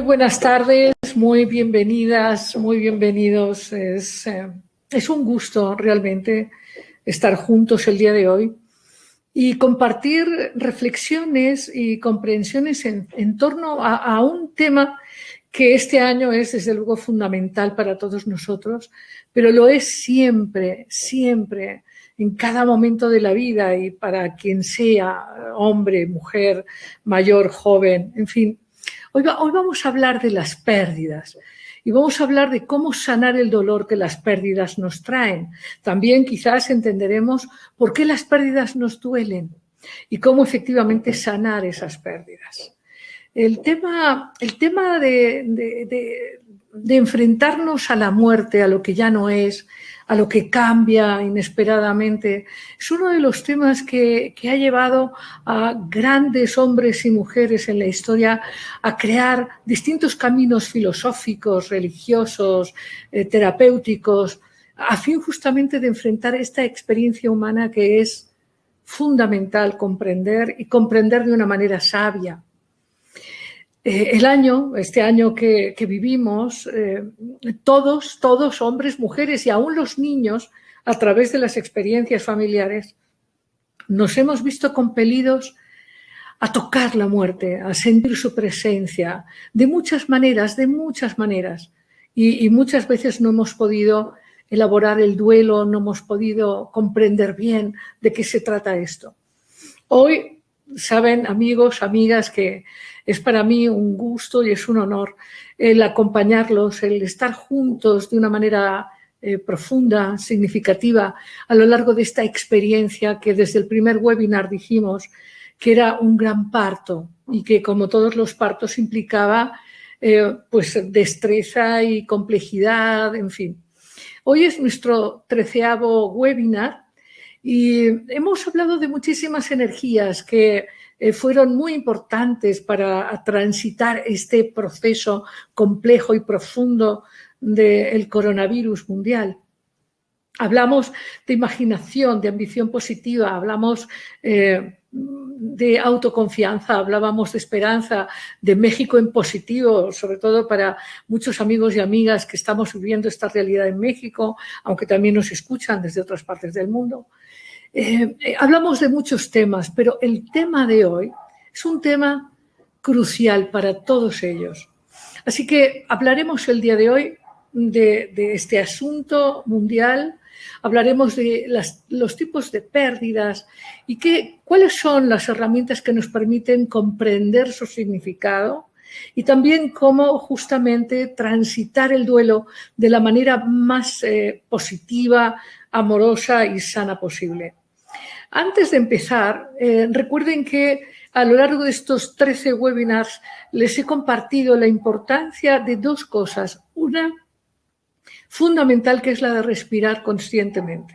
Muy buenas tardes, muy bienvenidas, muy bienvenidos. Es un gusto realmente estar juntos el día de hoy y compartir reflexiones y comprensiones en torno a un tema que este año es desde luego fundamental para todos nosotros, pero lo es siempre, siempre, en cada momento de la vida y para quien sea, hombre, mujer, mayor, joven, en fin. Hoy vamos a hablar de las pérdidas y vamos a hablar de cómo sanar el dolor que las pérdidas nos traen. También quizás entenderemos por qué las pérdidas nos duelen y cómo efectivamente sanar esas pérdidas. El tema de enfrentarnos a la muerte, a lo que ya no es, a lo que cambia inesperadamente, es uno de los temas que ha llevado a grandes hombres y mujeres en la historia a crear distintos caminos filosóficos, religiosos, terapéuticos, a fin justamente de enfrentar esta experiencia humana que es fundamental comprender y comprender de una manera sabia. Este año que vivimos, todos, hombres, mujeres y aún los niños, a través de las experiencias familiares, nos hemos visto compelidos a tocar la muerte, a sentir su presencia, de muchas maneras, y muchas veces no hemos podido elaborar el duelo, no hemos podido comprender bien de qué se trata esto. Hoy, saben, amigos, amigas, que es para mí un gusto y es un honor el acompañarlos, el estar juntos de una manera profunda, significativa, a lo largo de esta experiencia que desde el primer webinar dijimos que era un gran parto y que, como todos los partos, implicaba pues destreza y complejidad, en fin. Hoy es nuestro 13º webinar y hemos hablado de muchísimas energías que fueron muy importantes para transitar este proceso complejo y profundo del coronavirus mundial. Hablamos de imaginación, de ambición positiva, hablamos de autoconfianza, hablábamos de esperanza, de México en positivo, sobre todo para muchos amigos y amigas que estamos viviendo esta realidad en México, aunque también nos escuchan desde otras partes del mundo. Hablamos de muchos temas, pero el tema de hoy es un tema crucial para todos ellos. Así que hablaremos el día de hoy de este asunto mundial, hablaremos de los tipos de pérdidas y cuáles son las herramientas que nos permiten comprender su significado y también cómo justamente transitar el duelo de la manera más positiva, amorosa y sana posible. Antes de empezar, recuerden que a lo largo de estos 13 webinars les he compartido la importancia de dos cosas. Una fundamental, que es la de respirar conscientemente.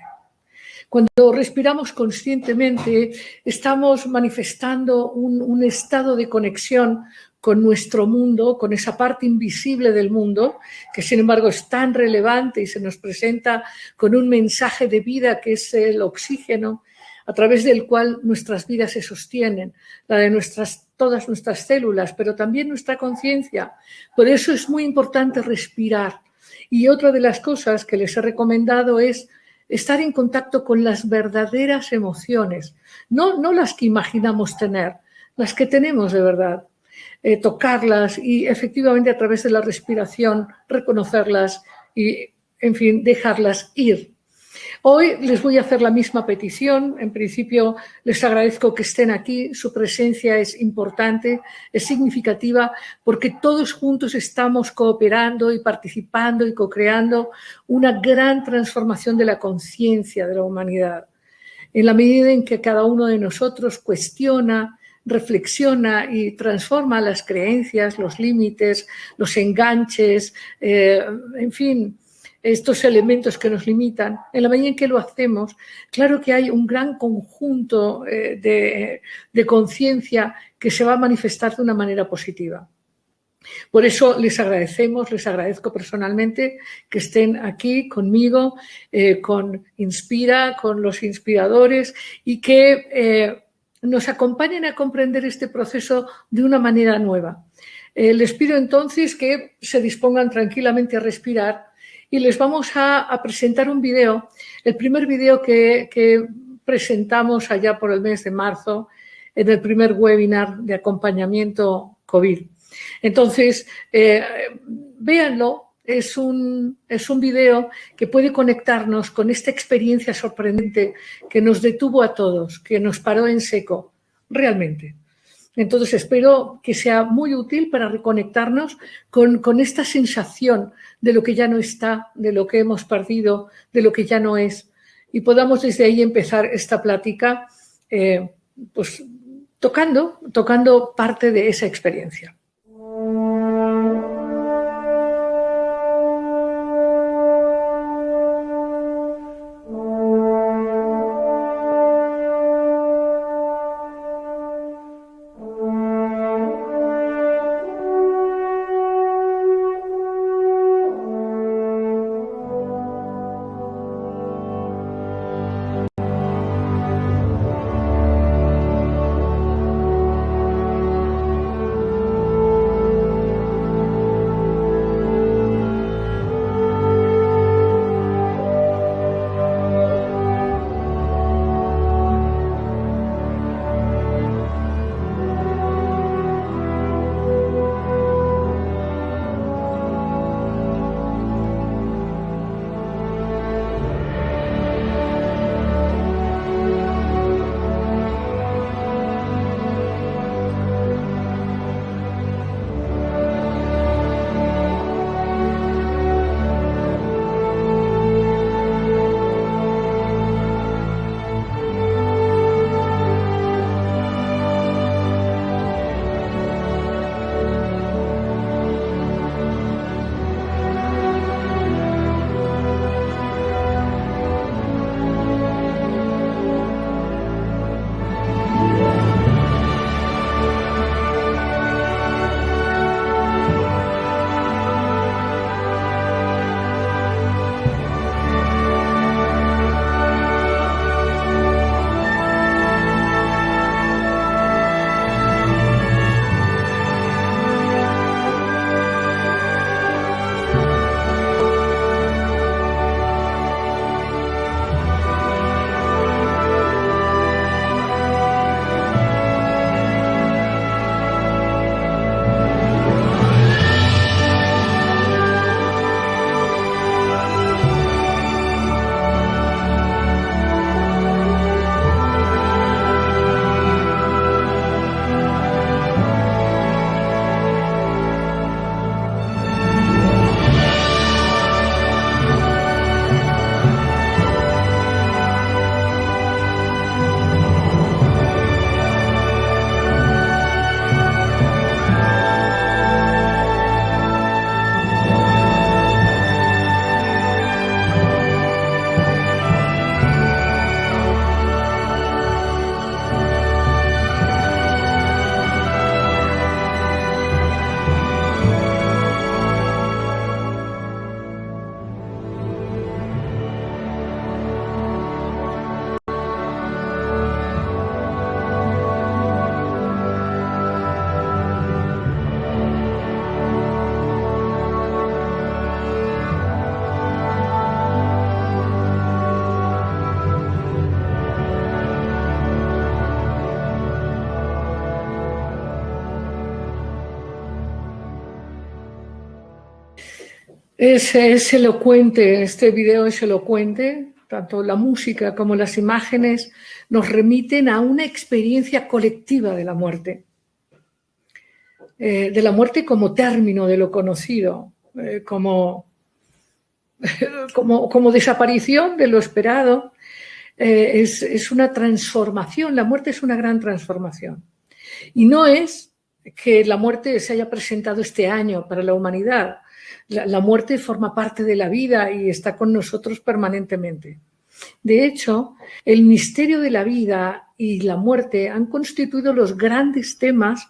Cuando respiramos conscientemente, estamos manifestando un estado de conexión con nuestro mundo, con esa parte invisible del mundo, que sin embargo es tan relevante y se nos presenta con un mensaje de vida que es el oxígeno, a través del cual nuestras vidas se sostienen, la de todas nuestras células, pero también nuestra conciencia. Por eso es muy importante respirar. Y otra de las cosas que les he recomendado es estar en contacto con las verdaderas emociones, no las que imaginamos tener, las que tenemos de verdad. Tocarlas y efectivamente a través de la respiración reconocerlas y, en fin, dejarlas ir. Hoy les voy a hacer la misma petición. En principio, les agradezco que estén aquí. Su presencia es importante, es significativa, porque todos juntos estamos cooperando y participando y co-creando una gran transformación de la conciencia de la humanidad. En la medida en que cada uno de nosotros cuestiona, reflexiona y transforma las creencias, los límites, los enganches, en fin, estos elementos que nos limitan, en la medida en que lo hacemos, claro que hay un gran conjunto de conciencia que se va a manifestar de una manera positiva. Por eso les agradezco personalmente que estén aquí conmigo, con Inspira, con los inspiradores y que nos acompañen a comprender este proceso de una manera nueva. Les pido entonces que se dispongan tranquilamente a respirar y les vamos a presentar un video, el primer video que presentamos allá por el mes de marzo en el primer webinar de acompañamiento COVID. Entonces, véanlo. Es un video que puede conectarnos con esta experiencia sorprendente que nos detuvo a todos, que nos paró en seco, realmente. Entonces, espero que sea muy útil para reconectarnos con esta sensación de lo que ya no está, de lo que hemos perdido, de lo que ya no es, y podamos desde ahí empezar esta plática pues, tocando parte de esa experiencia. Es elocuente, este video es elocuente, tanto la música como las imágenes nos remiten a una experiencia colectiva de la muerte como término de lo conocido, como desaparición de lo esperado. Es una transformación, la muerte es una gran transformación. Y no es que la muerte se haya presentado este año para la humanidad. La muerte forma parte de la vida y está con nosotros permanentemente. De hecho, el misterio de la vida y la muerte han constituido los grandes temas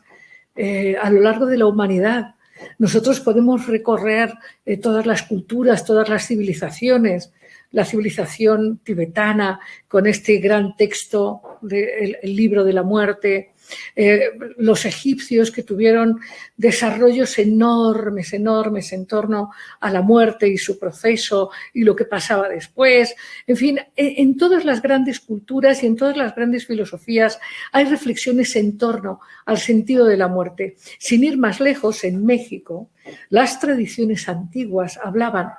a lo largo de la humanidad. Nosotros podemos recorrer todas las culturas, todas las civilizaciones, la civilización tibetana con este gran texto del libro de la muerte, los egipcios que tuvieron desarrollos enormes, enormes en torno a la muerte y su proceso y lo que pasaba después. En fin, en todas las grandes culturas y en todas las grandes filosofías hay reflexiones en torno al sentido de la muerte. Sin ir más lejos, en México, las tradiciones antiguas hablaban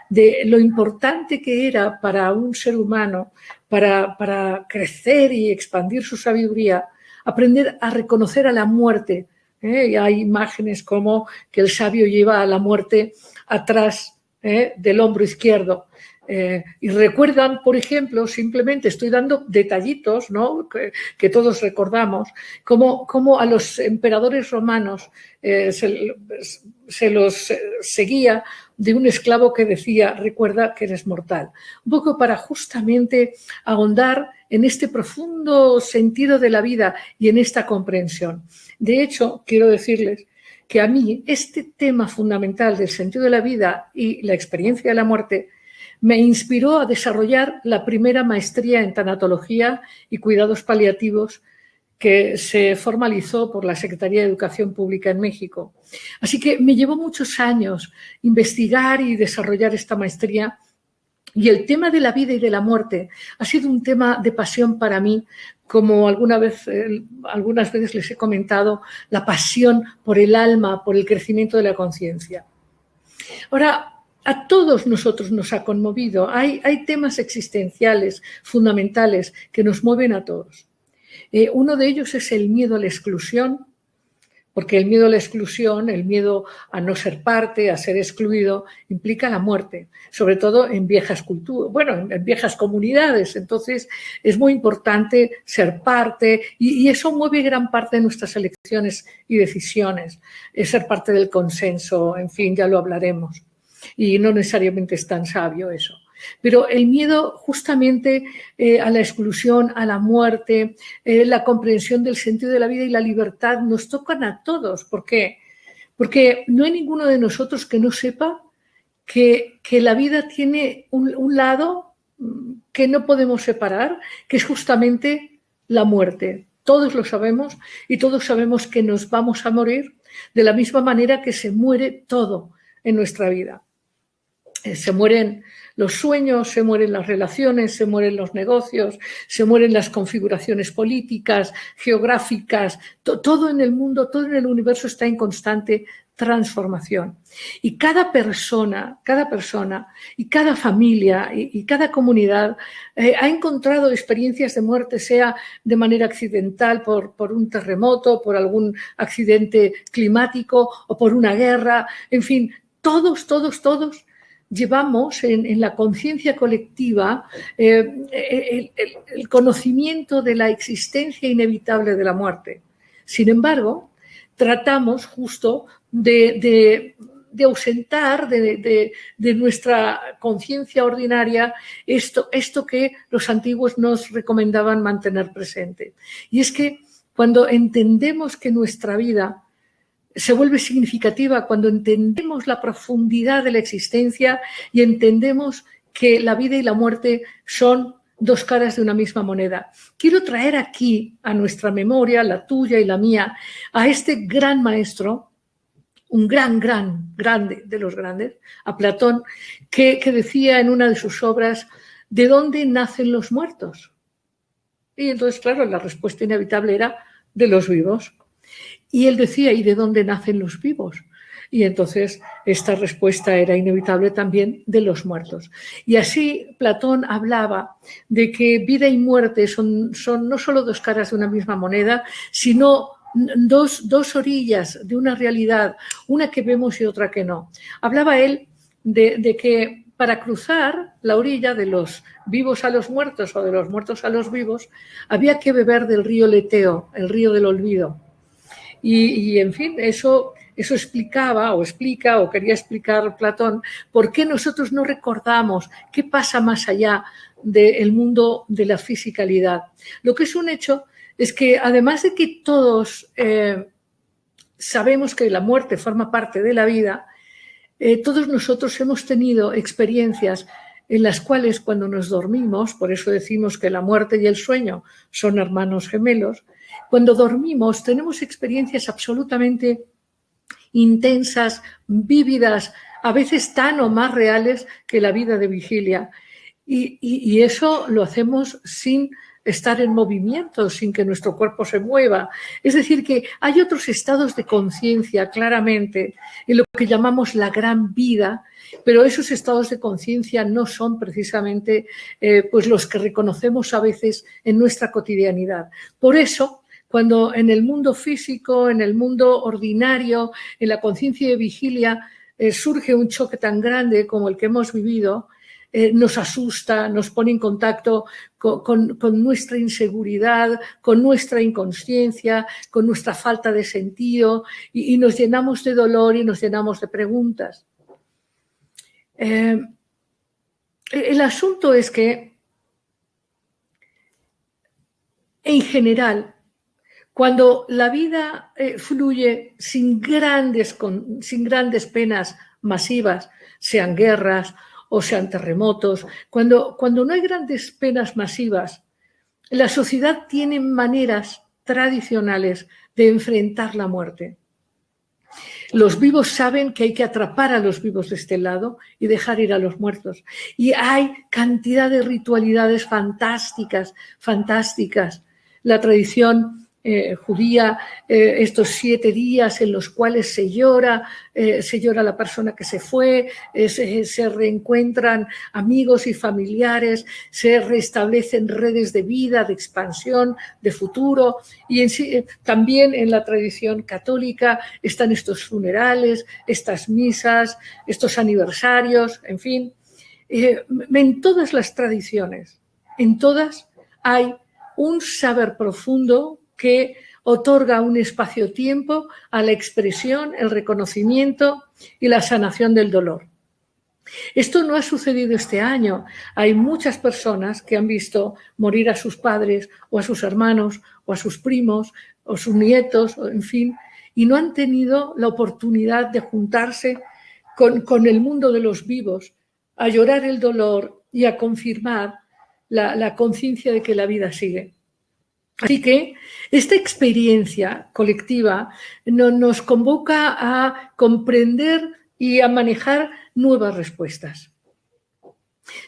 de lo importante que era para un ser humano, para crecer y expandir su sabiduría, aprender a reconocer a la muerte. Y hay imágenes como que el sabio lleva a la muerte atrás del hombro izquierdo. Y recuerdan, por ejemplo, simplemente estoy dando detallitos, ¿no?, que todos recordamos, como a los emperadores romanos se los seguía de un esclavo que decía: recuerda que eres mortal. Un poco para justamente ahondar en este profundo sentido de la vida y en esta comprensión. De hecho, quiero decirles que a mí este tema fundamental del sentido de la vida y la experiencia de la muerte me inspiró a desarrollar la primera maestría en tanatología y cuidados paliativos que se formalizó por la Secretaría de Educación Pública en México. Así que me llevó muchos años investigar y desarrollar esta maestría, y el tema de la vida y de la muerte ha sido un tema de pasión para mí, como algunas veces les he comentado, la pasión por el alma, por el crecimiento de la conciencia. Ahora, a todos nosotros nos ha conmovido. Hay temas existenciales fundamentales que nos mueven a todos. Uno de ellos es el miedo a la exclusión, porque el miedo a la exclusión, el miedo a no ser parte, a ser excluido, implica la muerte, sobre todo en viejas culturas, en viejas comunidades. Entonces, es muy importante ser parte y eso mueve gran parte de nuestras elecciones y decisiones, es ser parte del consenso, en fin, ya lo hablaremos. Y no necesariamente es tan sabio eso. Pero el miedo justamente a la exclusión, a la muerte, la comprensión del sentido de la vida y la libertad nos tocan a todos. ¿Por qué? Porque no hay ninguno de nosotros que no sepa que la vida tiene un lado que no podemos separar, que es justamente la muerte. Todos lo sabemos y todos sabemos que nos vamos a morir de la misma manera que se muere todo en nuestra vida. Se mueren los sueños, se mueren las relaciones, se mueren los negocios, se mueren las configuraciones políticas, geográficas, todo en el mundo, todo en el universo está en constante transformación. Y cada persona y cada familia y cada comunidad ha encontrado experiencias de muerte, sea de manera accidental por un terremoto, por algún accidente climático o por una guerra, en fin, todos llevamos en la conciencia colectiva el conocimiento de la existencia inevitable de la muerte. Sin embargo, tratamos justo de ausentar de nuestra conciencia ordinaria esto que los antiguos nos recomendaban mantener presente. Y es que cuando entendemos que nuestra vida se vuelve significativa, cuando entendemos la profundidad de la existencia y entendemos que la vida y la muerte son dos caras de una misma moneda. Quiero traer aquí a nuestra memoria, la tuya y la mía, a este gran maestro, un grande de los grandes, a Platón, que decía en una de sus obras: ¿de dónde nacen los muertos? Y entonces, claro, la respuesta inevitable era: de los vivos. Y él decía: ¿y de dónde nacen los vivos? Y entonces esta respuesta era inevitable también: de los muertos. Y así Platón hablaba de que vida y muerte son no solo dos caras de una misma moneda, sino dos orillas de una realidad, una que vemos y otra que no. Hablaba él de que para cruzar la orilla de los vivos a los muertos o de los muertos a los vivos había que beber del río Leteo, el río del olvido. Y en fin, eso explicaba o explica o quería explicar Platón por qué nosotros no recordamos qué pasa más allá del mundo de la fisicalidad. Lo que es un hecho es que, además de que todos sabemos que la muerte forma parte de la vida, todos nosotros hemos tenido experiencias en las cuales cuando nos dormimos, por eso decimos que la muerte y el sueño son hermanos gemelos, cuando dormimos tenemos experiencias absolutamente intensas, vívidas, a veces tan o más reales que la vida de vigilia. Y eso lo hacemos sin estar en movimiento, sin que nuestro cuerpo se mueva. Es decir, que hay otros estados de conciencia, claramente, en lo que llamamos la gran vida, pero esos estados de conciencia no son precisamente pues los que reconocemos a veces en nuestra cotidianidad. Por eso, cuando en el mundo físico, en el mundo ordinario, en la conciencia de vigilia, surge un choque tan grande como el que hemos vivido, nos asusta, nos pone en contacto con nuestra inseguridad, con nuestra inconsciencia, con nuestra falta de sentido y nos llenamos de dolor y nos llenamos de preguntas. El asunto es que, en general, cuando la vida fluye sin grandes penas masivas, sean guerras o sean terremotos, cuando no hay grandes penas masivas, la sociedad tiene maneras tradicionales de enfrentar la muerte. Los vivos saben que hay que atrapar a los vivos de este lado y dejar ir a los muertos. Y hay cantidad de ritualidades fantásticas, fantásticas. La tradición judía, estos 7 días en los cuales se llora a la persona que se fue, se reencuentran amigos y familiares, se restablecen redes de vida, de expansión, de futuro. Y también en la tradición católica están estos funerales, estas misas, estos aniversarios, en fin. En todas las tradiciones, en todas hay un saber profundo que otorga un espacio-tiempo a la expresión, el reconocimiento y la sanación del dolor. Esto no ha sucedido este año. Hay muchas personas que han visto morir a sus padres o a sus hermanos o a sus primos o sus nietos, en fin, y no han tenido la oportunidad de juntarse con el mundo de los vivos, a llorar el dolor y a confirmar la conciencia de que la vida sigue. Así que esta experiencia colectiva nos convoca a comprender y a manejar nuevas respuestas.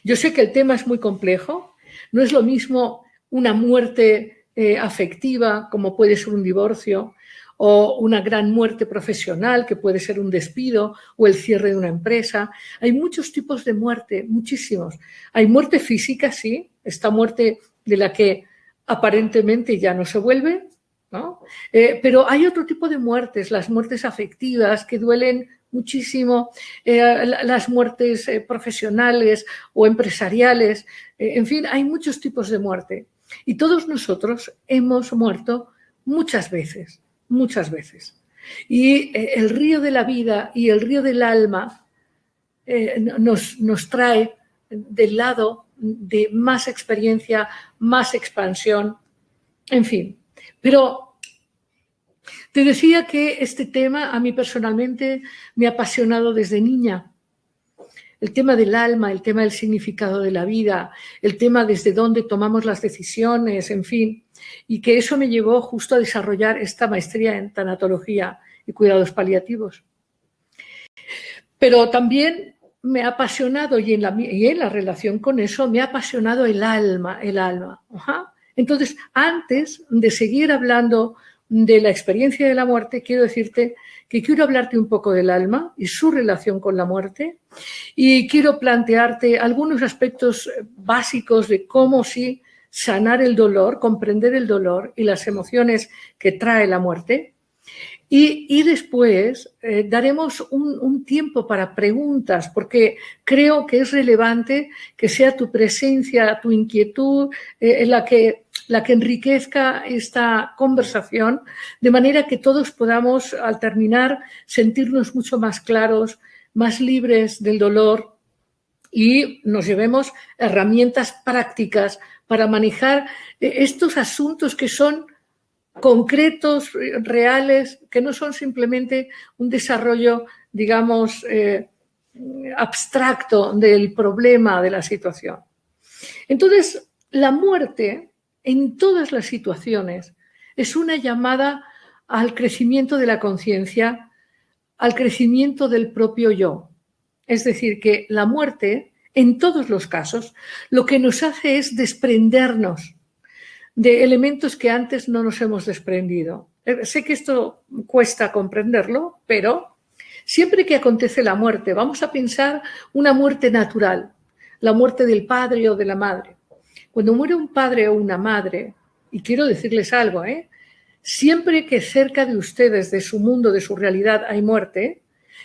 Yo sé que el tema es muy complejo, no es lo mismo una muerte afectiva como puede ser un divorcio o una gran muerte profesional que puede ser un despido o el cierre de una empresa. Hay muchos tipos de muerte, muchísimos. Hay muerte física, sí, esta muerte de la que aparentemente ya no se vuelve, ¿no? Pero hay otro tipo de muertes, las muertes afectivas que duelen muchísimo, las muertes profesionales o empresariales, en fin, hay muchos tipos de muerte. Y todos nosotros hemos muerto muchas veces, muchas veces. Y el río de la vida y el río del alma nos trae del lado de más experiencia, más expansión, en fin. Pero te decía que este tema a mí personalmente me ha apasionado desde niña. El tema del alma, el tema del significado de la vida, el tema desde dónde tomamos las decisiones, en fin. Y que eso me llevó justo a desarrollar esta maestría en tanatología y cuidados paliativos. Pero también me ha apasionado, y en la relación con eso, me ha apasionado el alma. Ajá. Entonces, antes de seguir hablando de la experiencia de la muerte, quiero decirte que quiero hablarte un poco del alma y su relación con la muerte, y quiero plantearte algunos aspectos básicos de cómo sí sanar el dolor, comprender el dolor y las emociones que trae la muerte. Y después daremos un tiempo para preguntas, porque creo que es relevante que sea tu presencia, tu inquietud, la que enriquezca esta conversación, de manera que todos podamos, al terminar, sentirnos mucho más claros, más libres del dolor y nos llevemos herramientas prácticas para manejar estos asuntos que son concretos, reales, que no son simplemente un desarrollo, digamos, abstracto del problema, de la situación. Entonces, la muerte en todas las situaciones es una llamada al crecimiento de la conciencia, al crecimiento del propio yo. Es decir, que la muerte, en todos los casos, lo que nos hace es desprendernos de elementos que antes no nos hemos desprendido. Sé que esto cuesta comprenderlo, pero siempre que acontece la muerte, vamos a pensar una muerte natural, la muerte del padre o de la madre. Cuando muere un padre o una madre, y quiero decirles algo, siempre que cerca de ustedes, de su mundo, de su realidad, hay muerte,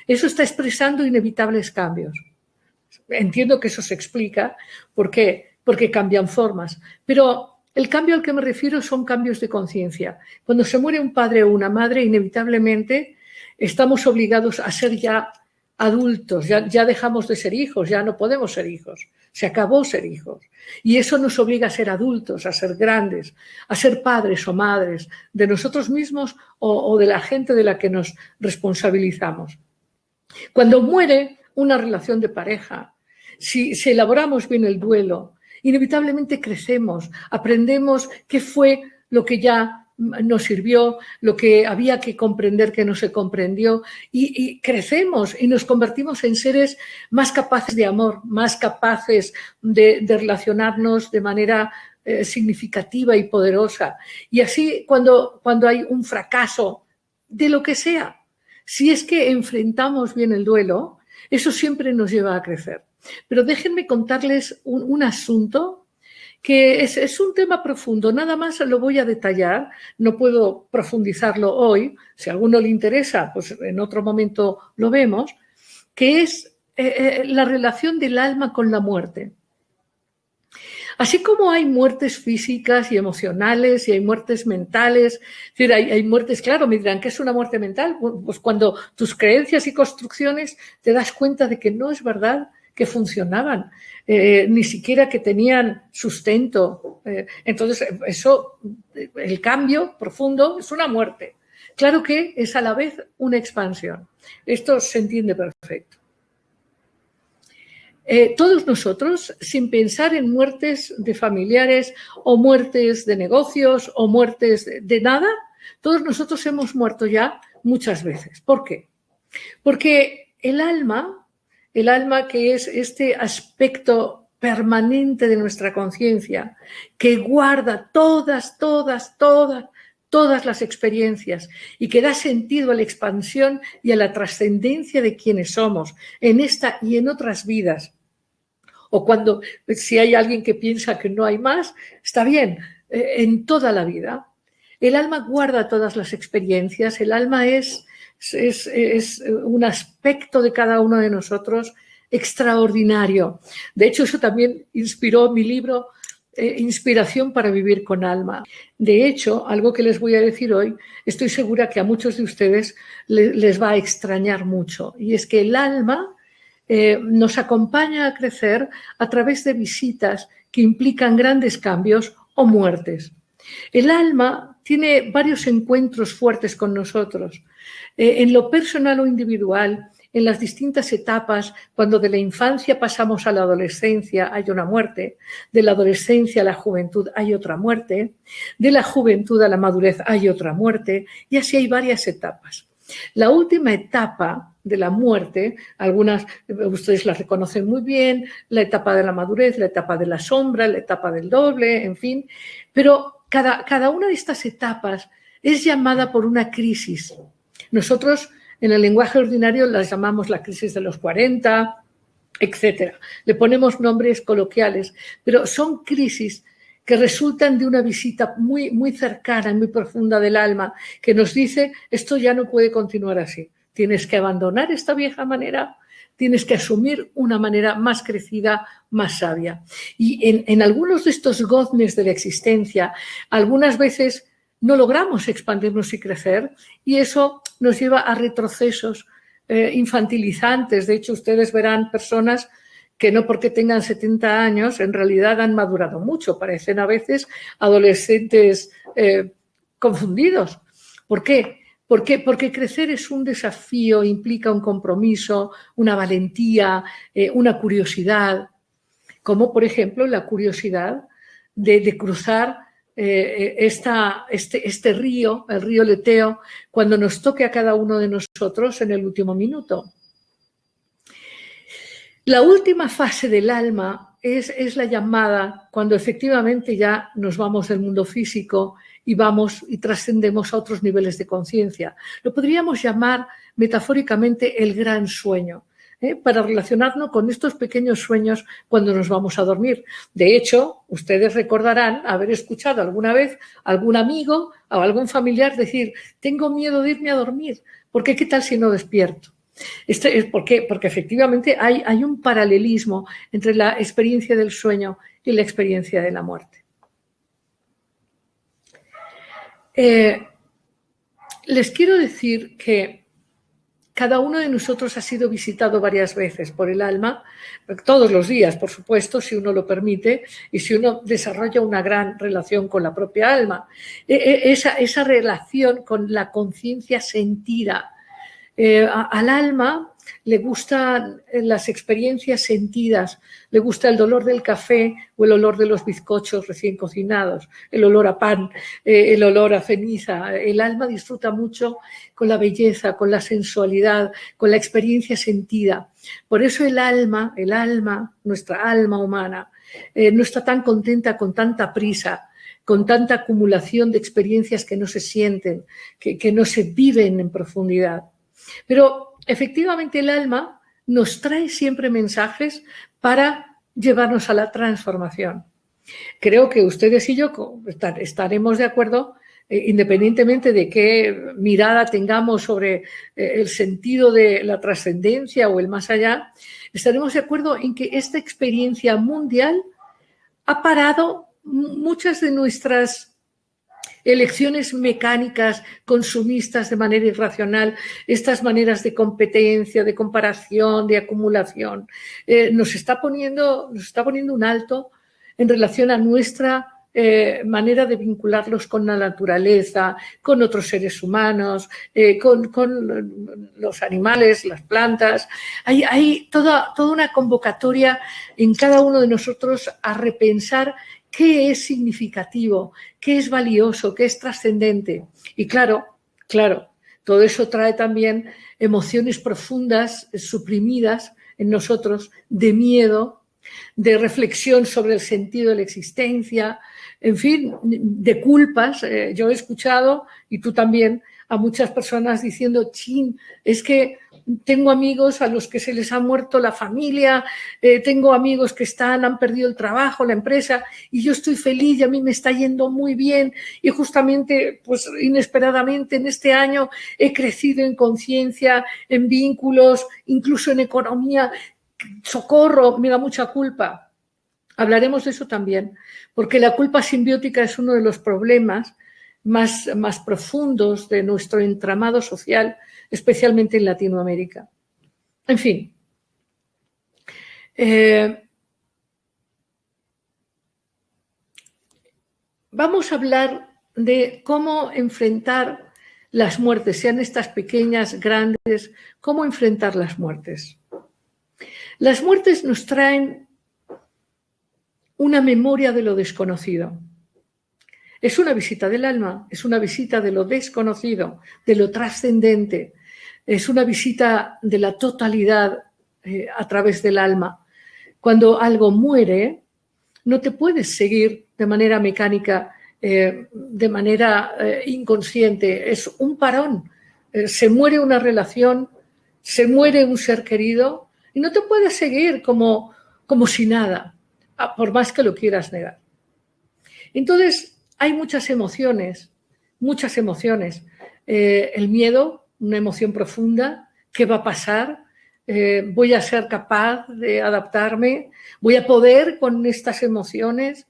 eso está expresando inevitables cambios. Entiendo que eso se explica. ¿Por qué? Porque cambian formas. Pero el cambio al que me refiero son cambios de conciencia. Cuando se muere un padre o una madre, inevitablemente estamos obligados a ser ya adultos, ya dejamos de ser hijos, ya no podemos ser hijos, se acabó ser hijos. Y eso nos obliga a ser adultos, a ser grandes, a ser padres o madres de nosotros mismos o de la gente de la que nos responsabilizamos. Cuando muere una relación de pareja, si elaboramos bien el duelo, inevitablemente crecemos, aprendemos qué fue lo que ya nos sirvió, lo que había que comprender que no se comprendió y crecemos y nos convertimos en seres más capaces de amor, más capaces de relacionarnos de manera significativa y poderosa. Y así cuando hay un fracaso de lo que sea, si es que enfrentamos bien el duelo, eso siempre nos lleva a crecer. Pero déjenme contarles un asunto que es un tema profundo, nada más lo voy a detallar, no puedo profundizarlo hoy, si a alguno le interesa, pues en otro momento lo vemos, que es la relación del alma con la muerte. Así como hay muertes físicas y emocionales y hay muertes mentales, es decir, hay muertes, claro, me dirán, ¿qué es una muerte mental? Pues cuando tus creencias y construcciones te das cuenta de que no es verdad que funcionaban, ni siquiera que tenían sustento. Entonces, eso, el cambio profundo es una muerte. Claro que es a la vez una expansión. Esto se entiende perfecto. Todos nosotros, sin pensar en muertes de familiares o muertes de negocios o muertes de nada, todos nosotros hemos muerto ya muchas veces. ¿Por qué? Porque el alma que es este aspecto permanente de nuestra conciencia, que guarda todas las experiencias y que da sentido a la expansión y a la trascendencia de quienes somos en esta y en otras vidas. O cuando, si hay alguien que piensa que no hay más, está bien, en toda la vida. El alma guarda todas las experiencias, el alma es un aspecto de cada uno de nosotros extraordinario. De hecho, eso también inspiró mi libro Inspiración para vivir con alma. De hecho, algo que les voy a decir hoy, estoy segura que a muchos de ustedes les va a extrañar mucho, y es que el alma nos acompaña a crecer a través de visitas que implican grandes cambios o muertes. El alma tiene varios encuentros fuertes con nosotros, en lo personal o individual, en las distintas etapas. Cuando de la infancia pasamos a la adolescencia hay una muerte, de la adolescencia a la juventud hay otra muerte, de la juventud a la madurez hay otra muerte, y así hay varias etapas. La última etapa de la muerte, algunas ustedes las reconocen muy bien, la etapa de la madurez, la etapa de la sombra, la etapa del doble, en fin, pero cada una de estas etapas es llamada por una crisis. Nosotros en el lenguaje ordinario las llamamos la crisis de los 40, etcétera. Le ponemos nombres coloquiales, pero son crisis que resultan de una visita muy, muy cercana y muy profunda del alma, que nos dice, esto ya no puede continuar así. Tienes que abandonar esta vieja manera, tienes que asumir una manera más crecida, más sabia. Y en algunos de estos goznes de la existencia, algunas veces no logramos expandirnos y crecer, y eso nos lleva a retrocesos infantilizantes. De hecho, ustedes verán personas que no porque tengan 70 años en realidad han madurado mucho, parecen a veces adolescentes confundidos. ¿Por qué? ¿Por qué? Porque crecer es un desafío, implica un compromiso, una valentía, una curiosidad, como por ejemplo la curiosidad de cruzar este río, el río Leteo, cuando nos toque a cada uno de nosotros en el último minuto. La última fase del alma es la llamada cuando efectivamente ya nos vamos del mundo físico y vamos y trascendemos a otros niveles de conciencia. Lo podríamos llamar metafóricamente el gran sueño, para relacionarnos con estos pequeños sueños cuando nos vamos a dormir. De hecho, ustedes recordarán haber escuchado alguna vez a algún amigo o algún familiar decir: tengo miedo de irme a dormir, porque ¿qué tal si no despierto? Esto es porque efectivamente hay un paralelismo entre la experiencia del sueño y la experiencia de la muerte. Les quiero decir que cada uno de nosotros ha sido visitado varias veces por el alma, todos los días, por supuesto, si uno lo permite y si uno desarrolla una gran relación con la propia alma. Esa relación con la conciencia sentida. Al alma le gustan las experiencias sentidas, le gusta el olor del café o el olor de los bizcochos recién cocinados, el olor a pan, el olor a ceniza. El alma disfruta mucho con la belleza, con la sensualidad, con la experiencia sentida. Por eso el alma, nuestra alma humana, no está tan contenta con tanta prisa, con tanta acumulación de experiencias que no se sienten, que no se viven en profundidad. Pero efectivamente el alma nos trae siempre mensajes para llevarnos a la transformación. Creo que ustedes y yo estaremos de acuerdo, independientemente de qué mirada tengamos sobre el sentido de la trascendencia o el más allá, estaremos de acuerdo en que esta experiencia mundial ha parado muchas de nuestras elecciones mecánicas, consumistas de manera irracional, estas maneras de competencia, de comparación, de acumulación. Nos está poniendo un alto en relación a nuestra manera de vincularlos con la naturaleza, con otros seres humanos, con los animales, las plantas. Hay toda una convocatoria en cada uno de nosotros a repensar qué es significativo, qué es valioso, qué es trascendente. Y claro, todo eso trae también emociones profundas, suprimidas en nosotros, de miedo, de reflexión sobre el sentido de la existencia, en fin, de culpas. Yo he escuchado, y tú también, a muchas personas diciendo: chin, es que tengo amigos a los que se les ha muerto la familia, tengo amigos que han perdido el trabajo, la empresa, y yo estoy feliz y a mí me está yendo muy bien, y justamente, pues inesperadamente en este año he crecido en conciencia, en vínculos, incluso en economía. Socorro, me da mucha culpa. Hablaremos de eso también, porque la culpa simbiótica es uno de los problemas más profundos de nuestro entramado social, especialmente en Latinoamérica. En fin, vamos a hablar de cómo enfrentar las muertes, sean estas pequeñas, grandes, cómo enfrentar las muertes. Las muertes nos traen una memoria de lo desconocido. Es una visita del alma, es una visita de lo desconocido, de lo trascendente, es una visita de la totalidad a través del alma. Cuando algo muere, no te puedes seguir de manera mecánica, de manera inconsciente. Es un parón. Se muere una relación, se muere un ser querido y no te puedes seguir como si nada, por más que lo quieras negar. Entonces, hay muchas emociones. El miedo, una emoción profunda. ¿Qué va a pasar? ¿Voy a ser capaz de adaptarme? ¿Voy a poder con estas emociones?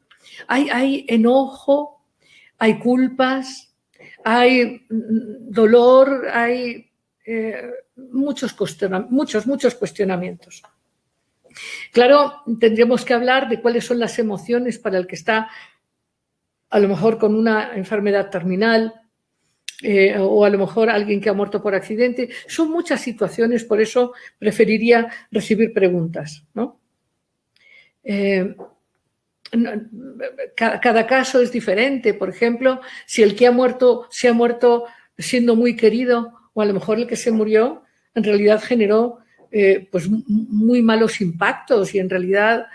Hay enojo, hay culpas, hay dolor, hay muchos cuestionamientos. Claro, tendríamos que hablar de cuáles son las emociones para el que está a lo mejor con una enfermedad terminal, o a lo mejor alguien que ha muerto por accidente. Son muchas situaciones, por eso preferiría recibir preguntas, ¿no? Cada caso es diferente. Por ejemplo, si el que ha muerto se ha muerto siendo muy querido, o a lo mejor el que se murió en realidad generó pues muy malos impactos y en realidad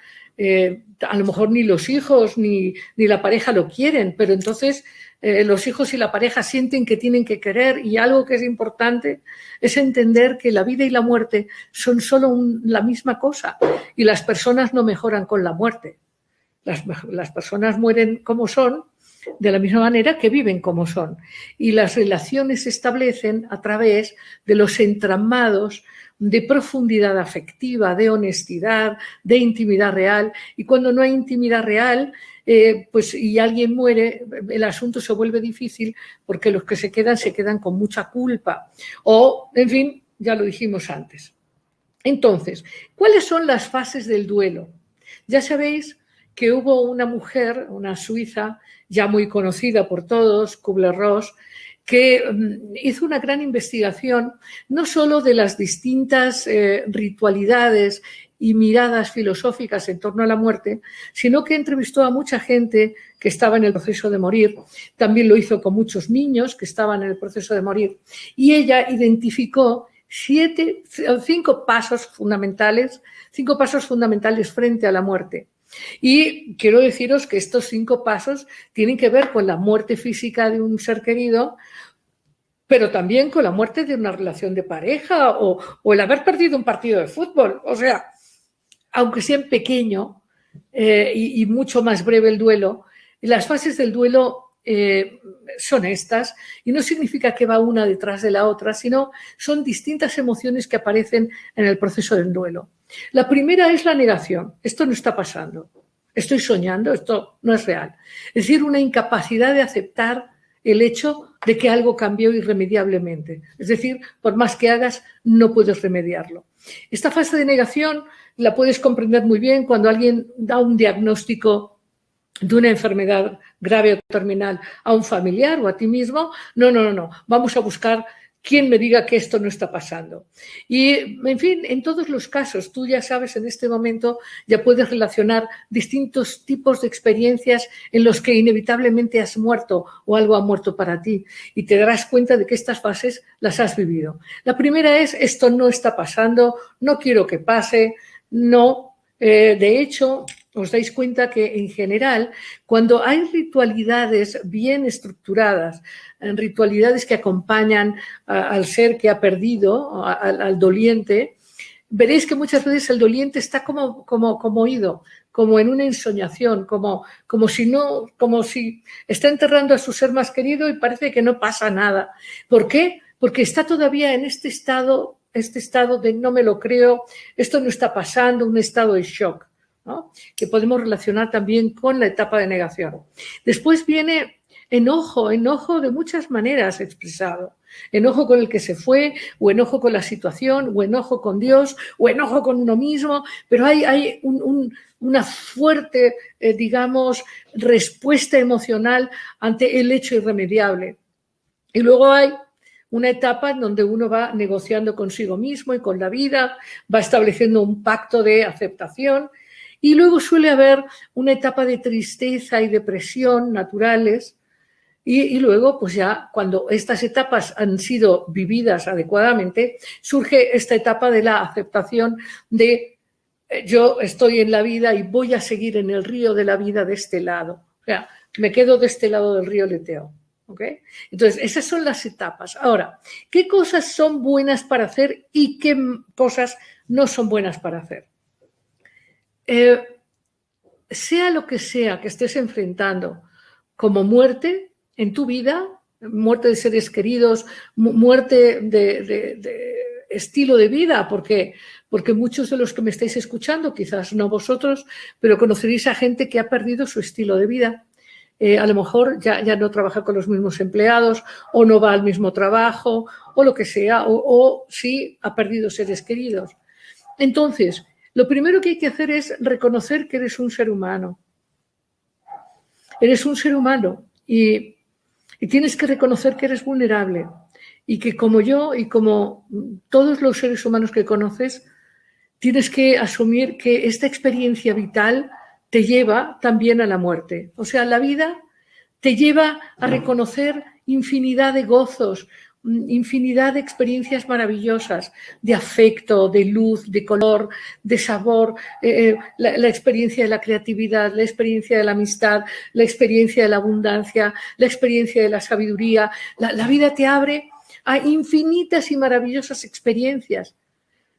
a lo mejor ni los hijos ni la pareja lo quieren, pero entonces los hijos y la pareja sienten que tienen que querer, y algo que es importante es entender que la vida y la muerte son solo la misma cosa, y las personas no mejoran con la muerte. Las personas mueren como son, de la misma manera que viven como son, y las relaciones se establecen a través de los entramados de profundidad afectiva, de honestidad, de intimidad real. Y cuando no hay intimidad real, pues y alguien muere, el asunto se vuelve difícil, porque los que se quedan con mucha culpa, o, en fin, ya lo dijimos antes. Entonces, ¿cuáles son las fases del duelo? Ya sabéis que hubo una mujer, una suiza, ya muy conocida por todos, Kubler-Ross, que hizo una gran investigación no solo de las distintas ritualidades y miradas filosóficas en torno a la muerte, sino que entrevistó a mucha gente que estaba en el proceso de morir. También lo hizo con muchos niños que estaban en el proceso de morir. Y ella identificó 5 pasos fundamentales frente a la muerte. Y quiero deciros que estos 5 pasos tienen que ver con la muerte física de un ser querido, pero también con la muerte de una relación de pareja o el haber perdido un partido de fútbol. O sea, aunque sea en pequeño y mucho más breve el duelo, las fases del duelo son estas, y no significa que va una detrás de la otra, sino son distintas emociones que aparecen en el proceso del duelo. La primera es la negación. Esto no está pasando. Estoy soñando, esto no es real. Es decir, una incapacidad de aceptar el hecho de que algo cambió irremediablemente. Es decir, por más que hagas, no puedes remediarlo. Esta fase de negación la puedes comprender muy bien cuando alguien da un diagnóstico de una enfermedad grave o terminal a un familiar o a ti mismo. No. Vamos a buscar quien me diga que esto no está pasando. Y, en fin, en todos los casos, tú ya sabes, en este momento ya puedes relacionar distintos tipos de experiencias en los que inevitablemente has muerto o algo ha muerto para ti, y te darás cuenta de que estas fases las has vivido. La primera es: esto no está pasando, no quiero que pase, no. De hecho, os dais cuenta que en general, cuando hay ritualidades bien estructuradas, ritualidades que acompañan al ser que ha perdido, al doliente, veréis que muchas veces el doliente está como oído, como en una ensoñación, como si está enterrando a su ser más querido y parece que no pasa nada. ¿Por qué? Porque está todavía en este estado de no me lo creo, esto no está pasando, un estado de shock, ¿no? Que podemos relacionar también con la etapa de negación. Después viene enojo de muchas maneras expresado. Enojo con el que se fue, o enojo con la situación, o enojo con Dios, o enojo con uno mismo, pero hay una fuerte, digamos, respuesta emocional ante el hecho irremediable. Y luego hay una etapa en donde uno va negociando consigo mismo y con la vida, va estableciendo un pacto de aceptación, y luego suele haber una etapa de tristeza y depresión naturales, y luego, pues ya cuando estas etapas han sido vividas adecuadamente, surge esta etapa de la aceptación de yo estoy en la vida y voy a seguir en el río de la vida de este lado. O sea, me quedo de este lado del río Leteo. ¿Okay? Entonces, esas son las etapas. Ahora, ¿qué cosas son buenas para hacer y qué cosas no son buenas para hacer? Sea lo que sea que estés enfrentando como muerte en tu vida, muerte de seres queridos, muerte de estilo de vida, porque muchos de los que me estáis escuchando, quizás no vosotros, pero conoceréis a gente que ha perdido su estilo de vida. A lo mejor ya no trabaja con los mismos empleados, o no va al mismo trabajo, o lo que sea, o sí ha perdido seres queridos. Entonces, lo primero que hay que hacer es reconocer que eres un ser humano. Eres un ser humano y Y tienes que reconocer que eres vulnerable y que como yo y como todos los seres humanos que conoces, tienes que asumir que esta experiencia vital te lleva también a la muerte. O sea, la vida te lleva a reconocer infinidad de gozos, infinidad de experiencias maravillosas, de afecto, de luz, de color, de sabor, la experiencia de la creatividad, la experiencia de la amistad, la experiencia de la abundancia, la experiencia de la sabiduría. La vida te abre a infinitas y maravillosas experiencias.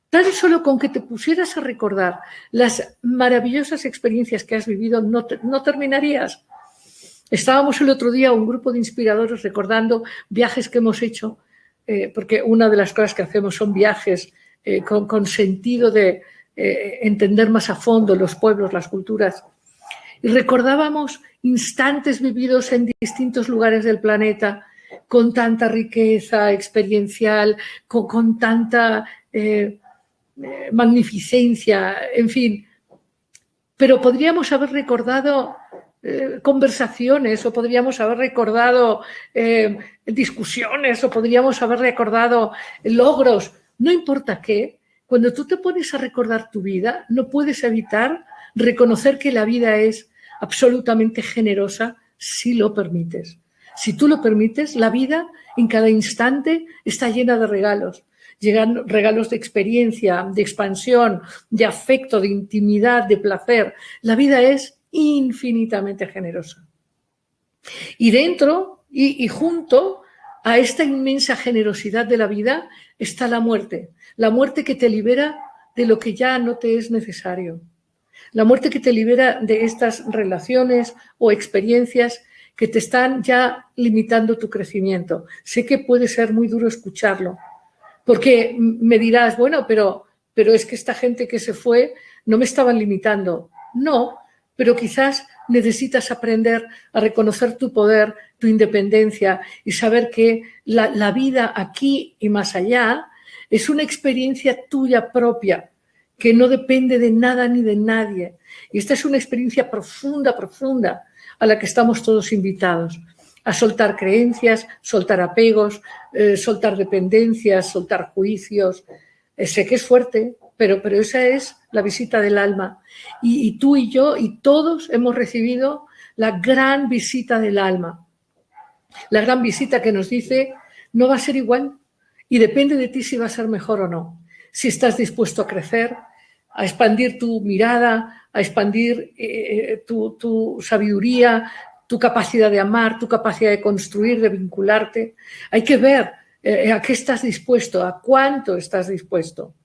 Tan solo con que te pusieras a recordar las maravillosas experiencias que has vivido, no terminarías. Estábamos el otro día un grupo de inspiradores recordando viajes que hemos hecho, porque una de las cosas que hacemos son viajes con sentido de entender más a fondo los pueblos, las culturas. Y recordábamos instantes vividos en distintos lugares del planeta con tanta riqueza experiencial, con tanta magnificencia, en fin. Pero podríamos haber recordado conversaciones, o podríamos haber recordado discusiones, o podríamos haber recordado logros, no importa qué. Cuando tú te pones a recordar tu vida, no puedes evitar reconocer que la vida es absolutamente generosa si lo permites. Si tú lo permites, la vida en cada instante está llena de regalos. Llegan regalos de experiencia, de expansión, de afecto, de intimidad, de placer. La vida es infinitamente generosa. Y dentro y junto a esta inmensa generosidad de la vida está la muerte que te libera de lo que ya no te es necesario, la muerte que te libera de estas relaciones o experiencias que te están ya limitando tu crecimiento. Sé que puede ser muy duro escucharlo, porque me dirás, bueno, pero es que esta gente que se fue no me estaban limitando. No, pero quizás necesitas aprender a reconocer tu poder, tu independencia y saber que la vida aquí y más allá es una experiencia tuya propia, que no depende de nada ni de nadie. Y esta es una experiencia profunda, profunda, a la que estamos todos invitados. A soltar creencias, soltar apegos, soltar dependencias, soltar juicios. Sé que es fuerte, pero esa es la visita del alma. Y tú y yo y todos hemos recibido la gran visita del alma. La gran visita que nos dice, no va a ser igual y depende de ti si va a ser mejor o no. Si estás dispuesto a crecer, a expandir tu mirada, a expandir tu sabiduría, tu capacidad de amar, tu capacidad de construir, de vincularte. Hay que ver a qué estás dispuesto, a cuánto estás dispuesto.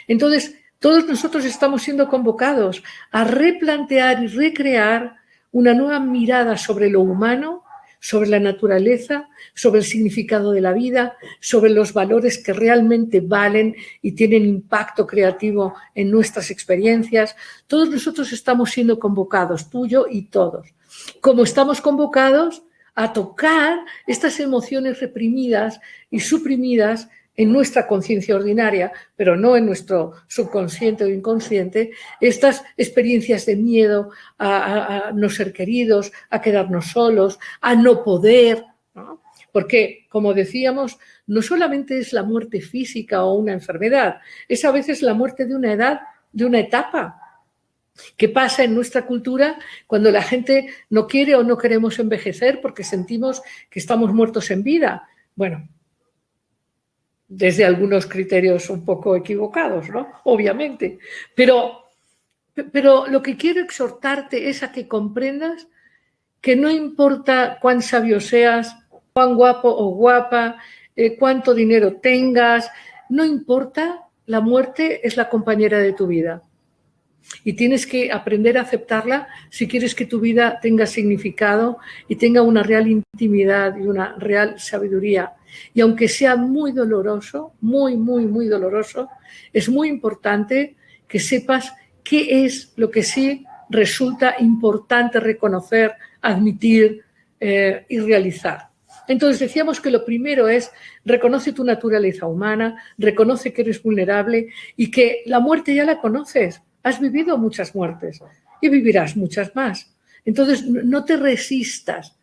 Entonces, todos nosotros estamos siendo convocados a replantear y recrear una nueva mirada sobre lo humano, sobre la naturaleza, sobre el significado de la vida, sobre los valores que realmente valen y tienen impacto creativo en nuestras experiencias. Todos nosotros estamos siendo convocados, tú, yo y todos. Como estamos convocados a tocar estas emociones reprimidas y suprimidas en nuestra conciencia ordinaria, pero no en nuestro subconsciente o inconsciente, estas experiencias de miedo a no ser queridos, a quedarnos solos, a no poder, ¿no? Porque, como decíamos, no solamente es la muerte física o una enfermedad, es a veces la muerte de una edad, de una etapa. ¿Qué pasa en nuestra cultura cuando la gente no quiere o no queremos envejecer porque sentimos que estamos muertos en vida? Bueno, desde algunos criterios un poco equivocados, ¿no? Obviamente. Pero lo que quiero exhortarte es a que comprendas que no importa cuán sabio seas, cuán guapo o guapa, cuánto dinero tengas, no importa, la muerte es la compañera de tu vida. Y tienes que aprender a aceptarla si quieres que tu vida tenga significado y tenga una real intimidad y una real sabiduría. Y aunque sea muy doloroso, muy, muy, muy doloroso, es muy importante que sepas qué es lo que sí resulta importante reconocer, admitir y realizar. Entonces decíamos que lo primero es reconoce tu naturaleza humana, reconoce que eres vulnerable y que la muerte ya la conoces. Has vivido muchas muertes y vivirás muchas más. Entonces, no te resistas,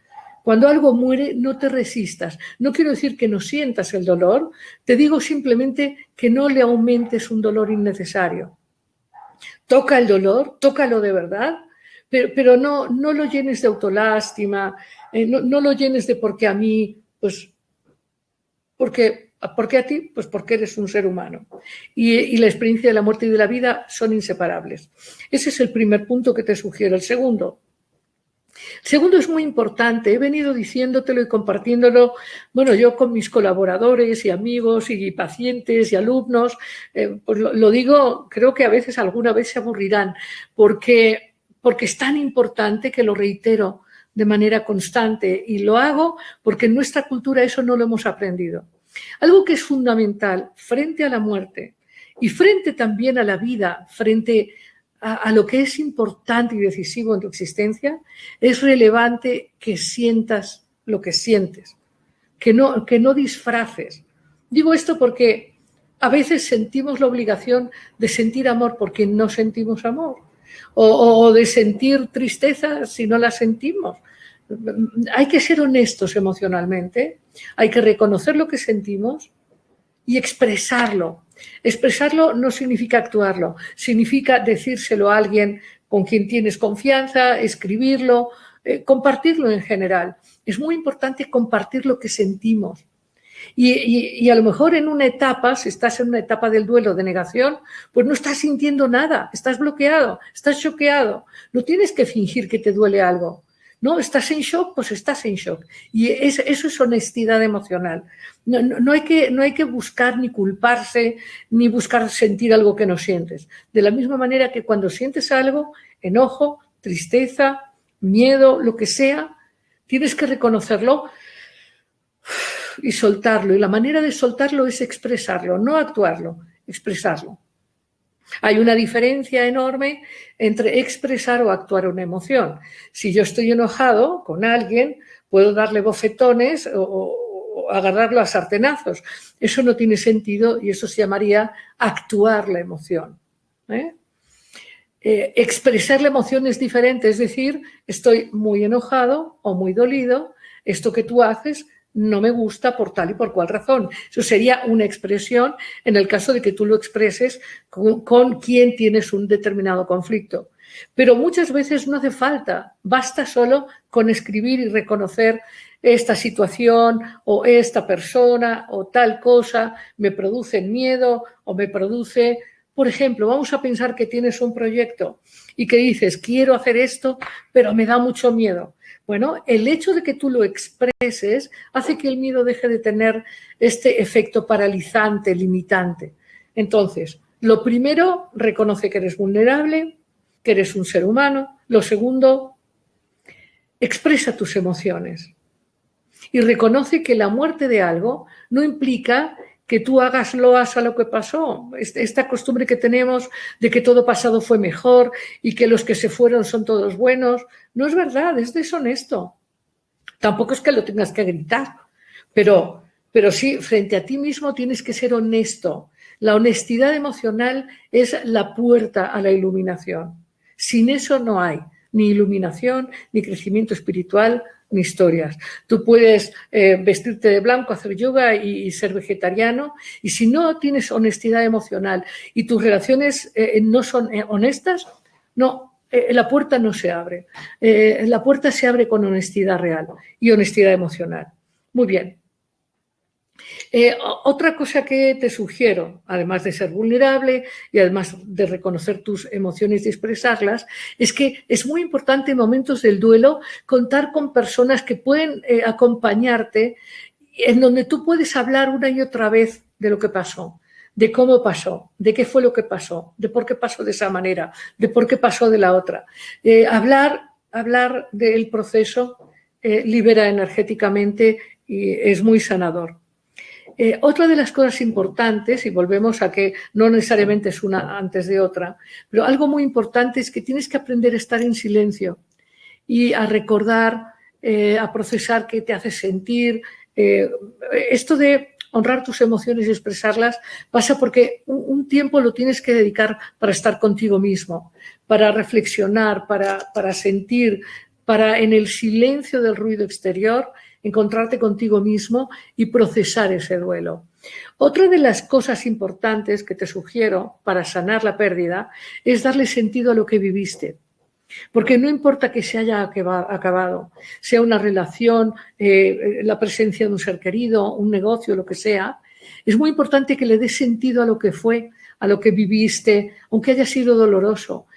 Cuando algo muere, no te resistas. No quiero decir que no sientas el dolor, te digo simplemente que no le aumentes un dolor innecesario. Toca el dolor, tócalo de verdad, pero no lo llenes de autolástima, no lo llenes de porque a mí, pues, porque a ti, pues porque eres un ser humano. Y la experiencia de la muerte y de la vida son inseparables. Ese es el primer punto que te sugiero. El segundo es muy importante, he venido diciéndotelo y compartiéndolo, bueno, yo con mis colaboradores y amigos y pacientes y alumnos, pues lo digo, creo que a veces alguna vez se aburrirán, porque es tan importante que lo reitero de manera constante y lo hago porque en nuestra cultura eso no lo hemos aprendido. Algo que es fundamental frente a la muerte y frente también a la vida, frente a lo que es importante y decisivo en tu existencia, es relevante que sientas lo que sientes, que no disfraces. Digo esto porque a veces sentimos la obligación de sentir amor porque no sentimos amor, o de sentir tristeza si no la sentimos. Hay que ser honestos emocionalmente, hay que reconocer lo que sentimos y expresarlo. Expresarlo no significa actuarlo, significa decírselo a alguien con quien tienes confianza, escribirlo, compartirlo en general. Es muy importante compartir lo que sentimos. Y a lo mejor en una etapa, si estás en una etapa del duelo, de negación, pues no estás sintiendo nada, estás bloqueado, estás choqueado. No tienes que fingir que te duele algo. No, estás en shock, pues estás en shock. Y eso es honestidad emocional. No hay que buscar ni culparse, ni buscar sentir algo que no sientes. De la misma manera que cuando sientes algo, enojo, tristeza, miedo, lo que sea, tienes que reconocerlo y soltarlo. Y la manera de soltarlo es expresarlo, no actuarlo, expresarlo. Hay una diferencia enorme entre expresar o actuar una emoción. Si yo estoy enojado con alguien, puedo darle bofetones o agarrarlo a sartenazos. Eso no tiene sentido y eso se llamaría actuar la emoción. Expresar la emoción es diferente, es decir, estoy muy enojado o muy dolido, esto que tú haces no me gusta por tal y por cual razón. Eso sería una expresión en el caso de que tú lo expreses con quien tienes un determinado conflicto. Pero muchas veces no hace falta, basta solo con escribir y reconocer esta situación o esta persona o tal cosa me produce miedo o me produce... Por ejemplo, vamos a pensar que tienes un proyecto y que dices, quiero hacer esto, pero me da mucho miedo. Bueno, el hecho de que tú lo expreses hace que el miedo deje de tener este efecto paralizante, limitante. Entonces, lo primero, reconoce que eres vulnerable, que eres un ser humano. Lo segundo, expresa tus emociones y reconoce que la muerte de algo no implica que tú hagas loas a lo que pasó. Esta costumbre que tenemos de que todo pasado fue mejor y que los que se fueron son todos buenos, no es verdad, es deshonesto. Tampoco es que lo tengas que gritar, pero sí, frente a ti mismo tienes que ser honesto. La honestidad emocional es la puerta a la iluminación. Sin eso no hay ni iluminación, ni crecimiento espiritual, ni historias. Tú puedes vestirte de blanco, hacer yoga y ser vegetariano, y si no tienes honestidad emocional y tus relaciones no son honestas, no, la puerta no se abre. La puerta se abre con honestidad real y honestidad emocional. Muy bien. Otra cosa que te sugiero, además de ser vulnerable y además de reconocer tus emociones y expresarlas, es que es muy importante en momentos del duelo contar con personas que pueden acompañarte, en donde tú puedes hablar una y otra vez de lo que pasó, de cómo pasó, de qué fue lo que pasó, de por qué pasó de esa manera, de por qué pasó de la otra. Hablar del proceso libera energéticamente y es muy sanador. Otra de las cosas importantes, y volvemos a que no necesariamente es una antes de otra, pero algo muy importante es que tienes que aprender a estar en silencio y a recordar, a procesar qué te hace sentir. Esto de honrar tus emociones y expresarlas pasa porque un tiempo lo tienes que dedicar para estar contigo mismo, para reflexionar, para sentir, para en el silencio del ruido exterior encontrarte contigo mismo y procesar ese duelo. Otra de las cosas importantes que te sugiero para sanar la pérdida es darle sentido a lo que viviste. Porque no importa que se haya acabado, sea una relación, la presencia de un ser querido, un negocio, lo que sea, es muy importante que le des sentido a lo que fue, a lo que viviste, aunque haya sido doloroso.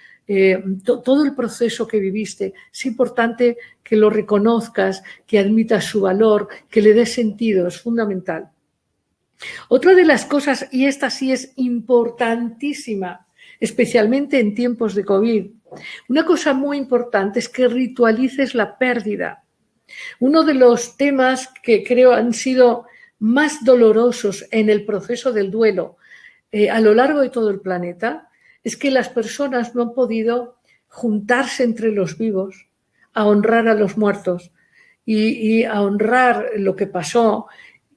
Todo el proceso que viviste, es importante que lo reconozcas, que admitas su valor, que le des sentido, es fundamental. Otra de las cosas, y esta sí es importantísima, especialmente en tiempos de COVID, una cosa muy importante es que ritualices la pérdida. Uno de los temas que creo han sido más dolorosos en el proceso del duelo a lo largo de todo el planeta es que las personas no han podido juntarse entre los vivos a honrar a los muertos y a honrar lo que pasó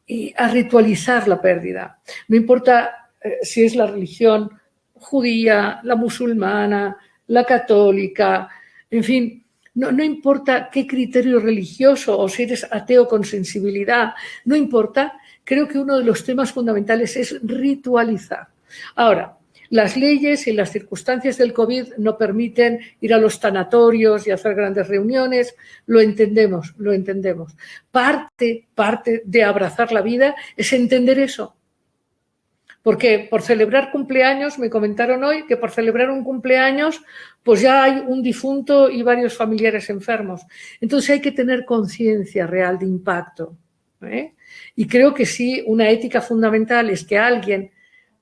y a ritualizar la pérdida. No importa si es la religión judía, la musulmana, la católica, en fin, no importa qué criterio religioso o si eres ateo con sensibilidad, no importa, creo que uno de los temas fundamentales es ritualizar. Ahora, las leyes y las circunstancias del COVID no permiten ir a los tanatorios y hacer grandes reuniones, lo entendemos. Parte de abrazar la vida es entender eso. Porque por celebrar cumpleaños, me comentaron hoy que por celebrar un cumpleaños, pues ya hay un difunto y varios familiares enfermos. Entonces hay que tener conciencia real de impacto. Y creo que sí, una ética fundamental es que alguien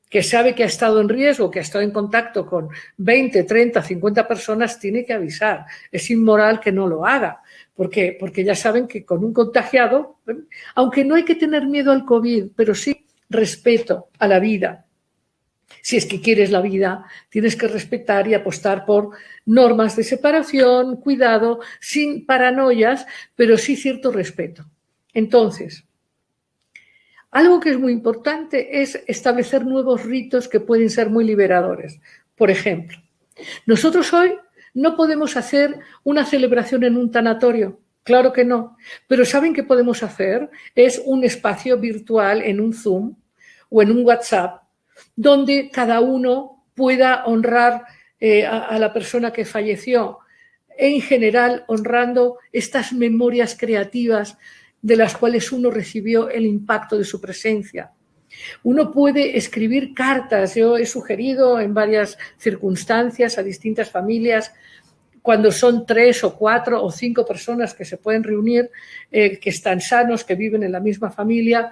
que sabe que ha estado en riesgo, que ha estado en contacto con 20, 30, 50 personas, tiene que avisar. Es inmoral que no lo haga, porque ya saben que con un contagiado, aunque no hay que tener miedo al COVID, pero sí respeto a la vida. Si es que quieres la vida, tienes que respetar y apostar por normas de separación, cuidado, sin paranoias, pero sí cierto respeto. Entonces, algo que es muy importante es establecer nuevos ritos que pueden ser muy liberadores. Por ejemplo, nosotros hoy no podemos hacer una celebración en un tanatorio. Claro que no. Pero ¿saben qué podemos hacer? Es un espacio virtual en un Zoom o en un WhatsApp donde cada uno pueda honrar a la persona que falleció. En general, honrando estas memorias creativas de las cuales uno recibió el impacto de su presencia. Uno puede escribir cartas. Yo he sugerido en varias circunstancias a distintas familias, cuando son 3 o 4 o 5 personas que se pueden reunir, que están sanos, que viven en la misma familia,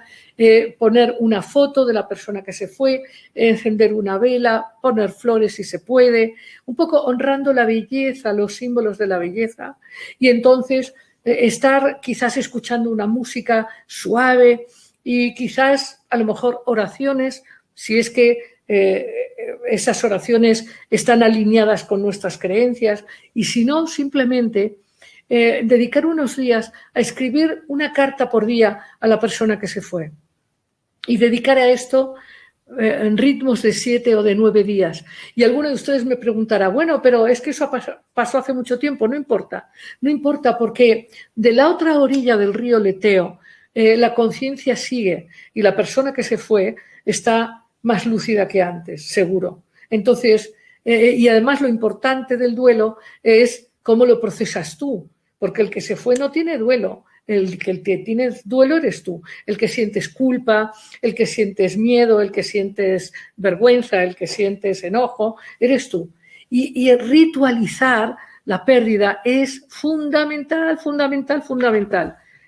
poner una foto de la persona que se fue, encender una vela, poner flores si se puede, un poco honrando la belleza, los símbolos de la belleza, y entonces estar quizás escuchando una música suave y quizás a lo mejor oraciones, si es que esas oraciones están alineadas con nuestras creencias, y si no, simplemente dedicar unos días a escribir una carta por día a la persona que se fue y dedicar a esto en ritmos de 7 o de 9 días. Y alguno de ustedes me preguntará, bueno, pero es que eso pasó hace mucho tiempo. No importa, porque de la otra orilla del río Leteo la conciencia sigue y la persona que se fue está más lúcida que antes, seguro. Entonces, y además lo importante del duelo es cómo lo procesas tú, porque el que se fue no tiene duelo, el que tiene duelo eres tú, el que sientes culpa, el que sientes miedo, el que sientes vergüenza, el que sientes enojo, eres tú. Y ritualizar la pérdida es fundamental.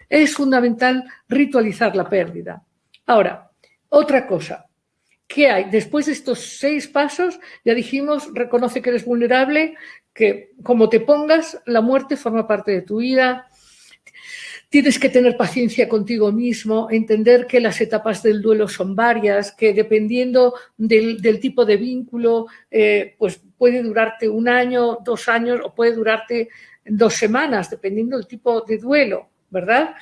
Es fundamental ritualizar la pérdida. Ahora, otra cosa. ¿Qué hay? Después de estos 6 pasos, ya dijimos, reconoce que eres vulnerable, que como te pongas, la muerte forma parte de tu vida. Tienes que tener paciencia contigo mismo, entender que las etapas del duelo son varias, que dependiendo del tipo de vínculo, pues puede durarte 1 año, 2 años o puede durarte 2 semanas, dependiendo del tipo de duelo, ¿verdad?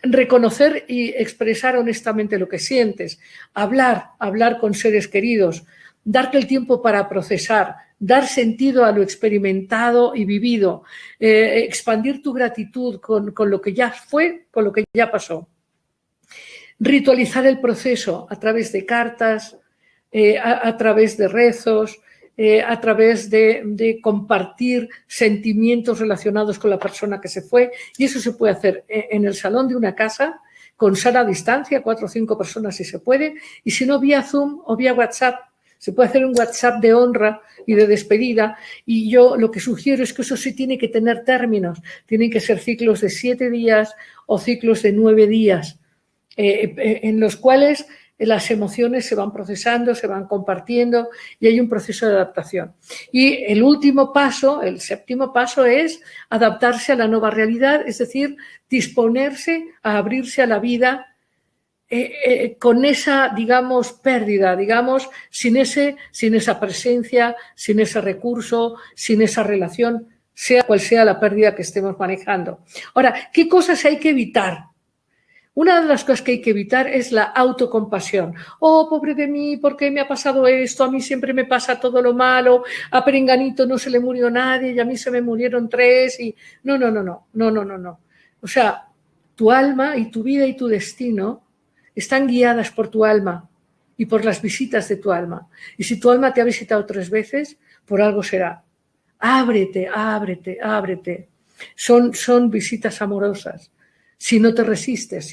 Reconocer y expresar honestamente lo que sientes, hablar con seres queridos, darte el tiempo para procesar, dar sentido a lo experimentado y vivido, expandir tu gratitud con lo que ya fue, con lo que ya pasó. Ritualizar el proceso a través de cartas, a través de rezos, a través de compartir sentimientos relacionados con la persona que se fue, y eso se puede hacer en el salón de una casa, con sana distancia, 4 o 5 personas si se puede, y si no, vía Zoom o vía WhatsApp. Se puede hacer un WhatsApp de honra y de despedida, y yo lo que sugiero es que eso sí tiene que tener términos, tienen que ser ciclos de 7 días o ciclos de 9 días, en los cuales las emociones se van procesando, se van compartiendo y hay un proceso de adaptación. Y el último paso, el 7º paso, es adaptarse a la nueva realidad, es decir, disponerse a abrirse a la vida con esa, digamos, pérdida, digamos, sin esa presencia, sin ese recurso, sin esa relación, sea cual sea la pérdida que estemos manejando. Ahora, ¿qué cosas hay que evitar? Una de las cosas que hay que evitar es la autocompasión. Oh, pobre de mí, ¿por qué me ha pasado esto? A mí siempre me pasa todo lo malo, a Perenganito no se le murió nadie y a mí se me murieron 3 y... No. O sea, tu alma y tu vida y tu destino están guiadas por tu alma y por las visitas de tu alma. Y si tu alma te ha visitado 3 veces, por algo será. Ábrete. Son visitas amorosas. Si te resistes,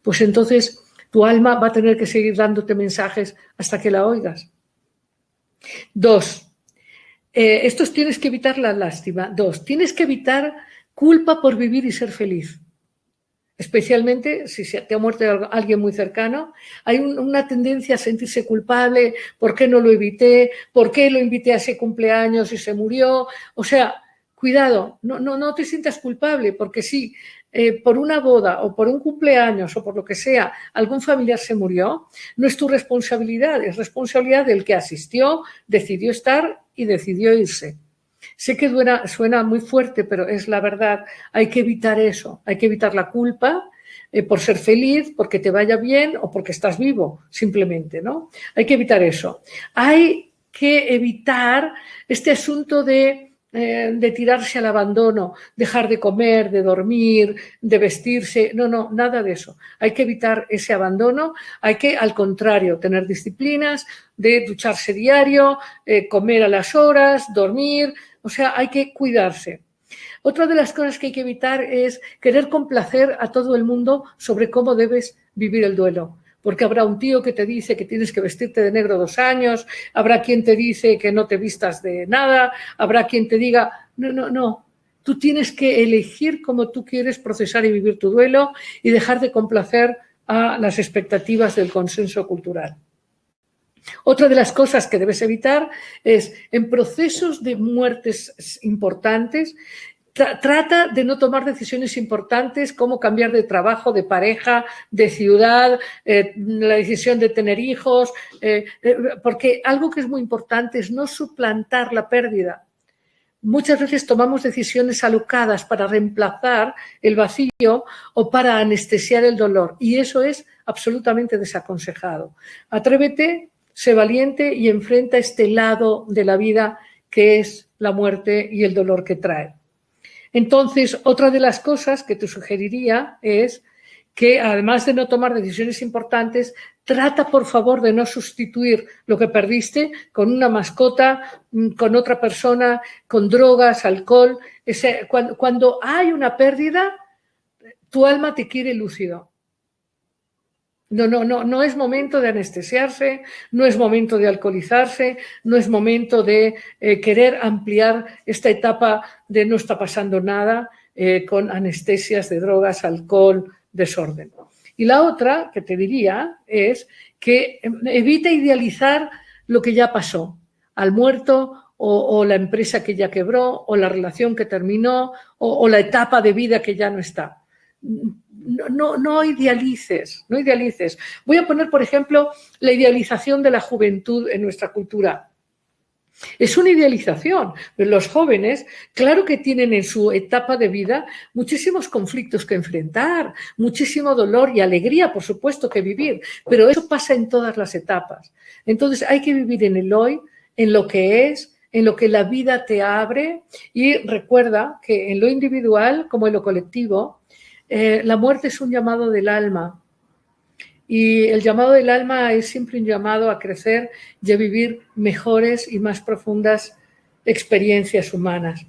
pues entonces tu alma va a tener que seguir dándote mensajes hasta que la oigas. 2. Estos tienes que evitar la lástima. 2. Tienes que evitar culpa por vivir y ser feliz. Especialmente si te ha muerto alguien muy cercano, hay una tendencia a sentirse culpable. ¿Por qué no lo evité? ¿Por qué lo invité a ese cumpleaños y se murió? O sea, cuidado, no te sientas culpable, porque si por una boda o por un cumpleaños o por lo que sea algún familiar se murió, no es tu responsabilidad, es responsabilidad del que asistió, decidió estar y decidió irse. Sé que suena muy fuerte, pero es la verdad. Hay que evitar eso, hay que evitar la culpa por ser feliz, porque te vaya bien o porque estás vivo, simplemente, ¿no? Hay que evitar eso. Hay que evitar este asunto de tirarse al abandono, dejar de comer, de dormir, de vestirse. No, nada de eso. Hay que evitar ese abandono. Hay que, al contrario, tener disciplinas de ducharse diario, comer a las horas, dormir. O sea, hay que cuidarse. Otra de las cosas que hay que evitar es querer complacer a todo el mundo sobre cómo debes vivir el duelo. Porque habrá un tío que te dice que tienes que vestirte de negro 2 años, habrá quien te dice que no te vistas de nada, habrá quien te diga, no. Tú tienes que elegir cómo tú quieres procesar y vivir tu duelo y dejar de complacer a las expectativas del consenso cultural. Otra de las cosas que debes evitar es, en procesos de muertes importantes, trata de no tomar decisiones importantes como cambiar de trabajo, de pareja, de ciudad, la decisión de tener hijos, porque algo que es muy importante es no suplantar la pérdida. Muchas veces tomamos decisiones alocadas para reemplazar el vacío o para anestesiar el dolor, y eso es absolutamente desaconsejado. Atrévete, sé valiente y enfrenta este lado de la vida que es la muerte y el dolor que trae. Entonces, otra de las cosas que te sugeriría es que, además de no tomar decisiones importantes, trata, por favor, de no sustituir lo que perdiste con una mascota, con otra persona, con drogas, alcohol. Cuando hay una pérdida, tu alma te quiere lúcido. No es momento de anestesiarse, no es momento de alcoholizarse, no es momento de querer ampliar esta etapa de no está pasando nada con anestesias de drogas, alcohol, desorden. Y la otra que te diría es que evita idealizar lo que ya pasó, al muerto o la empresa que ya quebró o la relación que terminó o la etapa de vida que ya no está. No idealices. Voy a poner, por ejemplo, la idealización de la juventud en nuestra cultura. Es una idealización. Los jóvenes, claro que tienen en su etapa de vida muchísimos conflictos que enfrentar, muchísimo dolor y alegría, por supuesto, que vivir, pero eso pasa en todas las etapas. Entonces hay que vivir en el hoy, en lo que es, en lo que la vida te abre, y recuerda que en lo individual como en lo colectivo, la muerte es un llamado del alma. Y el llamado del alma es siempre un llamado a crecer y a vivir mejores y más profundas experiencias humanas,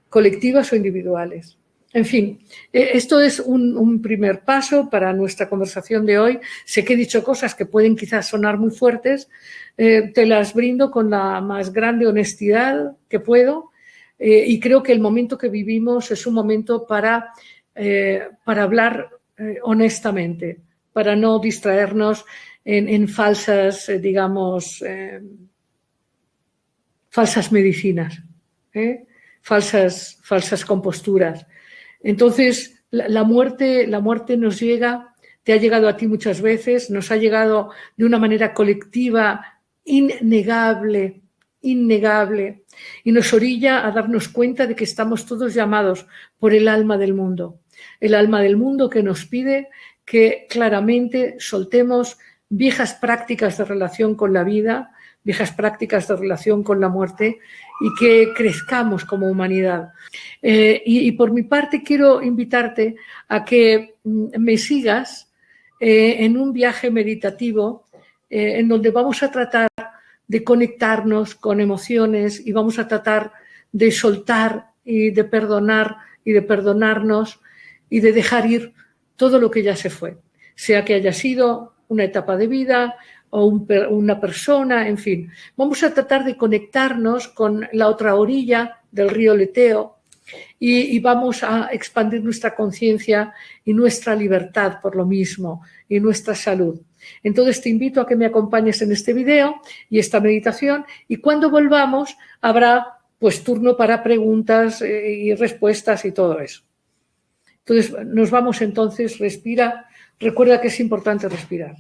colectivas o individuales. En fin, esto es un primer paso para nuestra conversación de hoy. Sé que he dicho cosas que pueden quizás sonar muy fuertes, te las brindo con la más grande honestidad que puedo, y creo que el momento que vivimos es un momento para hablar honestamente, para no distraernos en falsas, digamos, falsas medicinas, falsas composturas. Entonces, la muerte nos llega, te ha llegado a ti muchas veces, nos ha llegado de una manera colectiva, innegable, y nos orilla a darnos cuenta de que estamos todos llamados por el alma del mundo que nos pide que claramente soltemos viejas prácticas de relación con la vida, viejas prácticas de relación con la muerte, y que crezcamos como humanidad. Y por mi parte quiero invitarte a que me sigas en un viaje meditativo en donde vamos a tratar de conectarnos con emociones y vamos a tratar de soltar y de perdonar y de perdonarnos y de dejar ir todo lo que ya se fue, sea que haya sido una etapa de vida o una persona, en fin. Vamos a tratar de conectarnos con la otra orilla del río Leteo y vamos a expandir nuestra conciencia y nuestra libertad por lo mismo y nuestra salud. Entonces te invito a que me acompañes en este video y esta meditación, y cuando volvamos habrá pues turno para preguntas y respuestas y todo eso. Entonces nos vamos entonces, respira, recuerda que es importante respirar.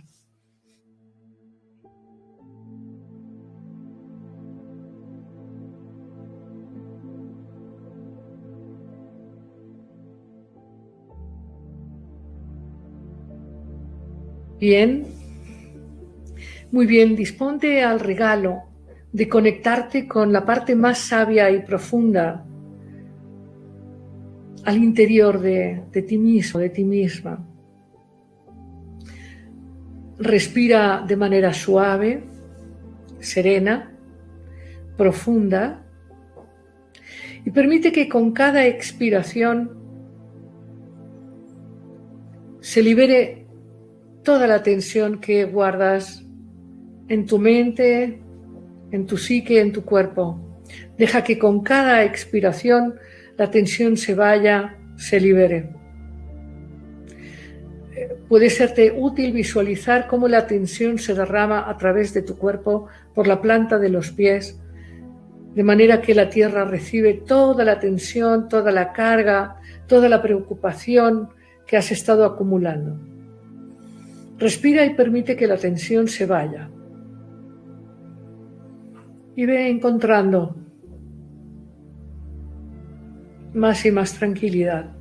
Bien, muy bien, disponte al regalo de conectarte con la parte más sabia y profunda al interior de ti mismo, de ti misma. Respira de manera suave, serena, profunda, y permite que con cada expiración se libere toda la tensión que guardas en tu mente, en tu psique, en tu cuerpo. Deja que con cada expiración la tensión se vaya, se libere. Puede serte útil visualizar cómo la tensión se derrama a través de tu cuerpo por la planta de los pies, de manera que la tierra recibe toda la tensión, toda la carga, toda la preocupación que has estado acumulando. Respira y permite que la tensión se vaya. Y ve encontrando más y más tranquilidad.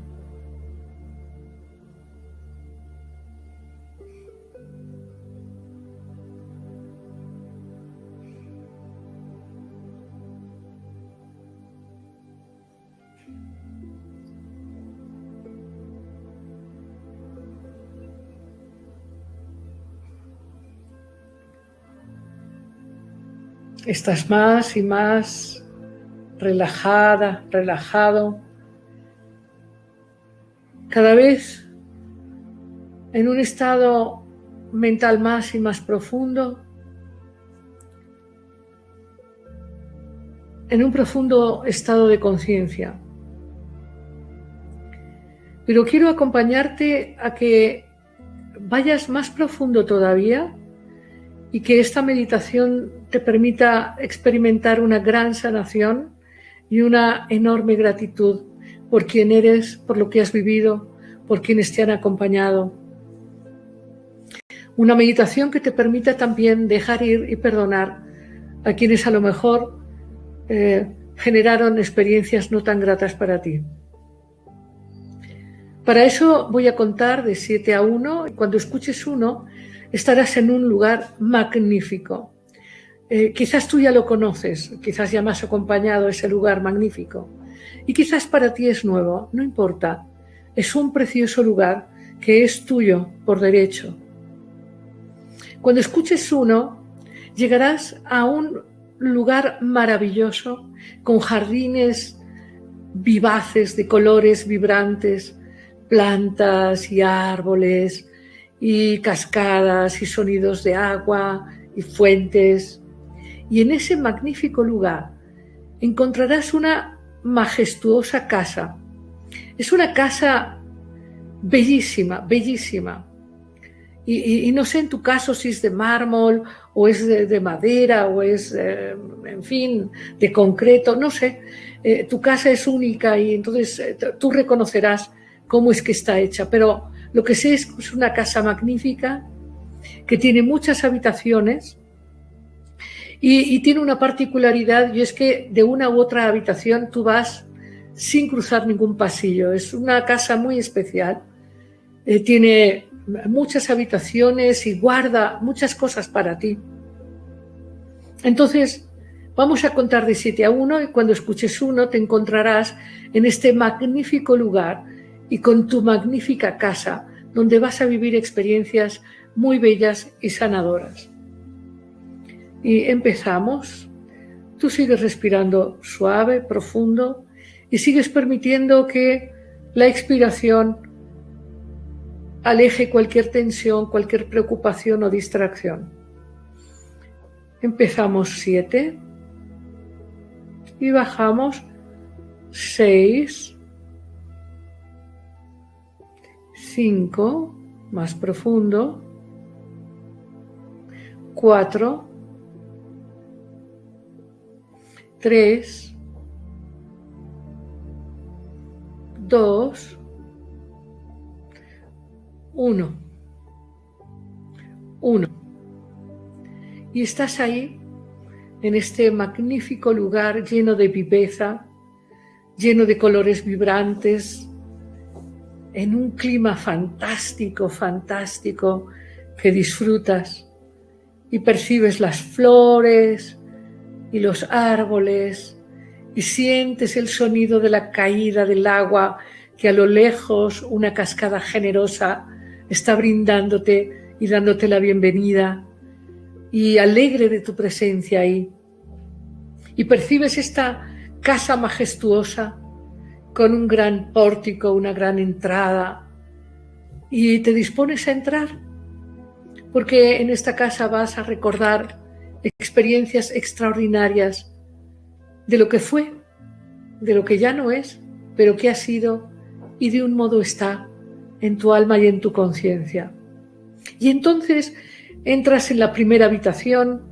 Estás más y más relajada, relajado, cada vez en un estado mental más y más profundo, en un profundo estado de conciencia. Pero quiero acompañarte a que vayas más profundo todavía y que esta meditación te permita experimentar una gran sanación y una enorme gratitud por quien eres, por lo que has vivido, por quienes te han acompañado. Una meditación que te permita también dejar ir y perdonar a quienes a lo mejor generaron experiencias no tan gratas para ti. Para eso voy a contar de 7 a 1. Cuando escuches 1, estarás en un lugar magnífico. Quizás tú ya lo conoces, quizás ya me has acompañado a ese lugar magnífico y quizás para ti es nuevo, no importa, es un precioso lugar que es tuyo por derecho. Cuando escuches uno, llegarás a un lugar maravilloso con jardines vivaces de colores vibrantes, plantas y árboles y cascadas y sonidos de agua y fuentes. Y en ese magnífico lugar encontrarás una majestuosa casa. Es una casa bellísima, bellísima. Y no sé en tu caso si es de mármol o es de madera o es, en fin, de concreto, no sé. Tu casa es única y entonces tú reconocerás cómo es que está hecha. Pero lo que sé es que es una casa magnífica que tiene muchas habitaciones y tiene una particularidad, y es que de una u otra habitación tú vas sin cruzar ningún pasillo. Es una casa muy especial. Tiene muchas habitaciones y guarda muchas cosas para ti. Entonces, vamos a contar de 7 a 1 y cuando escuches 1 te encontrarás en este magnífico lugar y con tu magnífica casa, donde vas a vivir experiencias muy bellas y sanadoras. Y empezamos. Tú sigues respirando suave, profundo y sigues permitiendo que la expiración aleje cualquier tensión, cualquier preocupación o distracción. Empezamos 7 y bajamos 6, 5, más profundo, 4, 3, 2, 1. Y estás ahí, en este magnífico lugar lleno de viveza, lleno de colores vibrantes, en un clima fantástico, fantástico, que disfrutas y percibes las flores y los árboles y sientes el sonido de la caída del agua que a lo lejos una cascada generosa está brindándote y dándote la bienvenida y alegre de tu presencia ahí. Y percibes esta casa majestuosa con un gran pórtico, una gran entrada y te dispones a entrar porque en esta casa vas a recordar experiencias extraordinarias de lo que fue, de lo que ya no es, pero que ha sido y de un modo está en tu alma y en tu conciencia. Y entonces entras en la primera habitación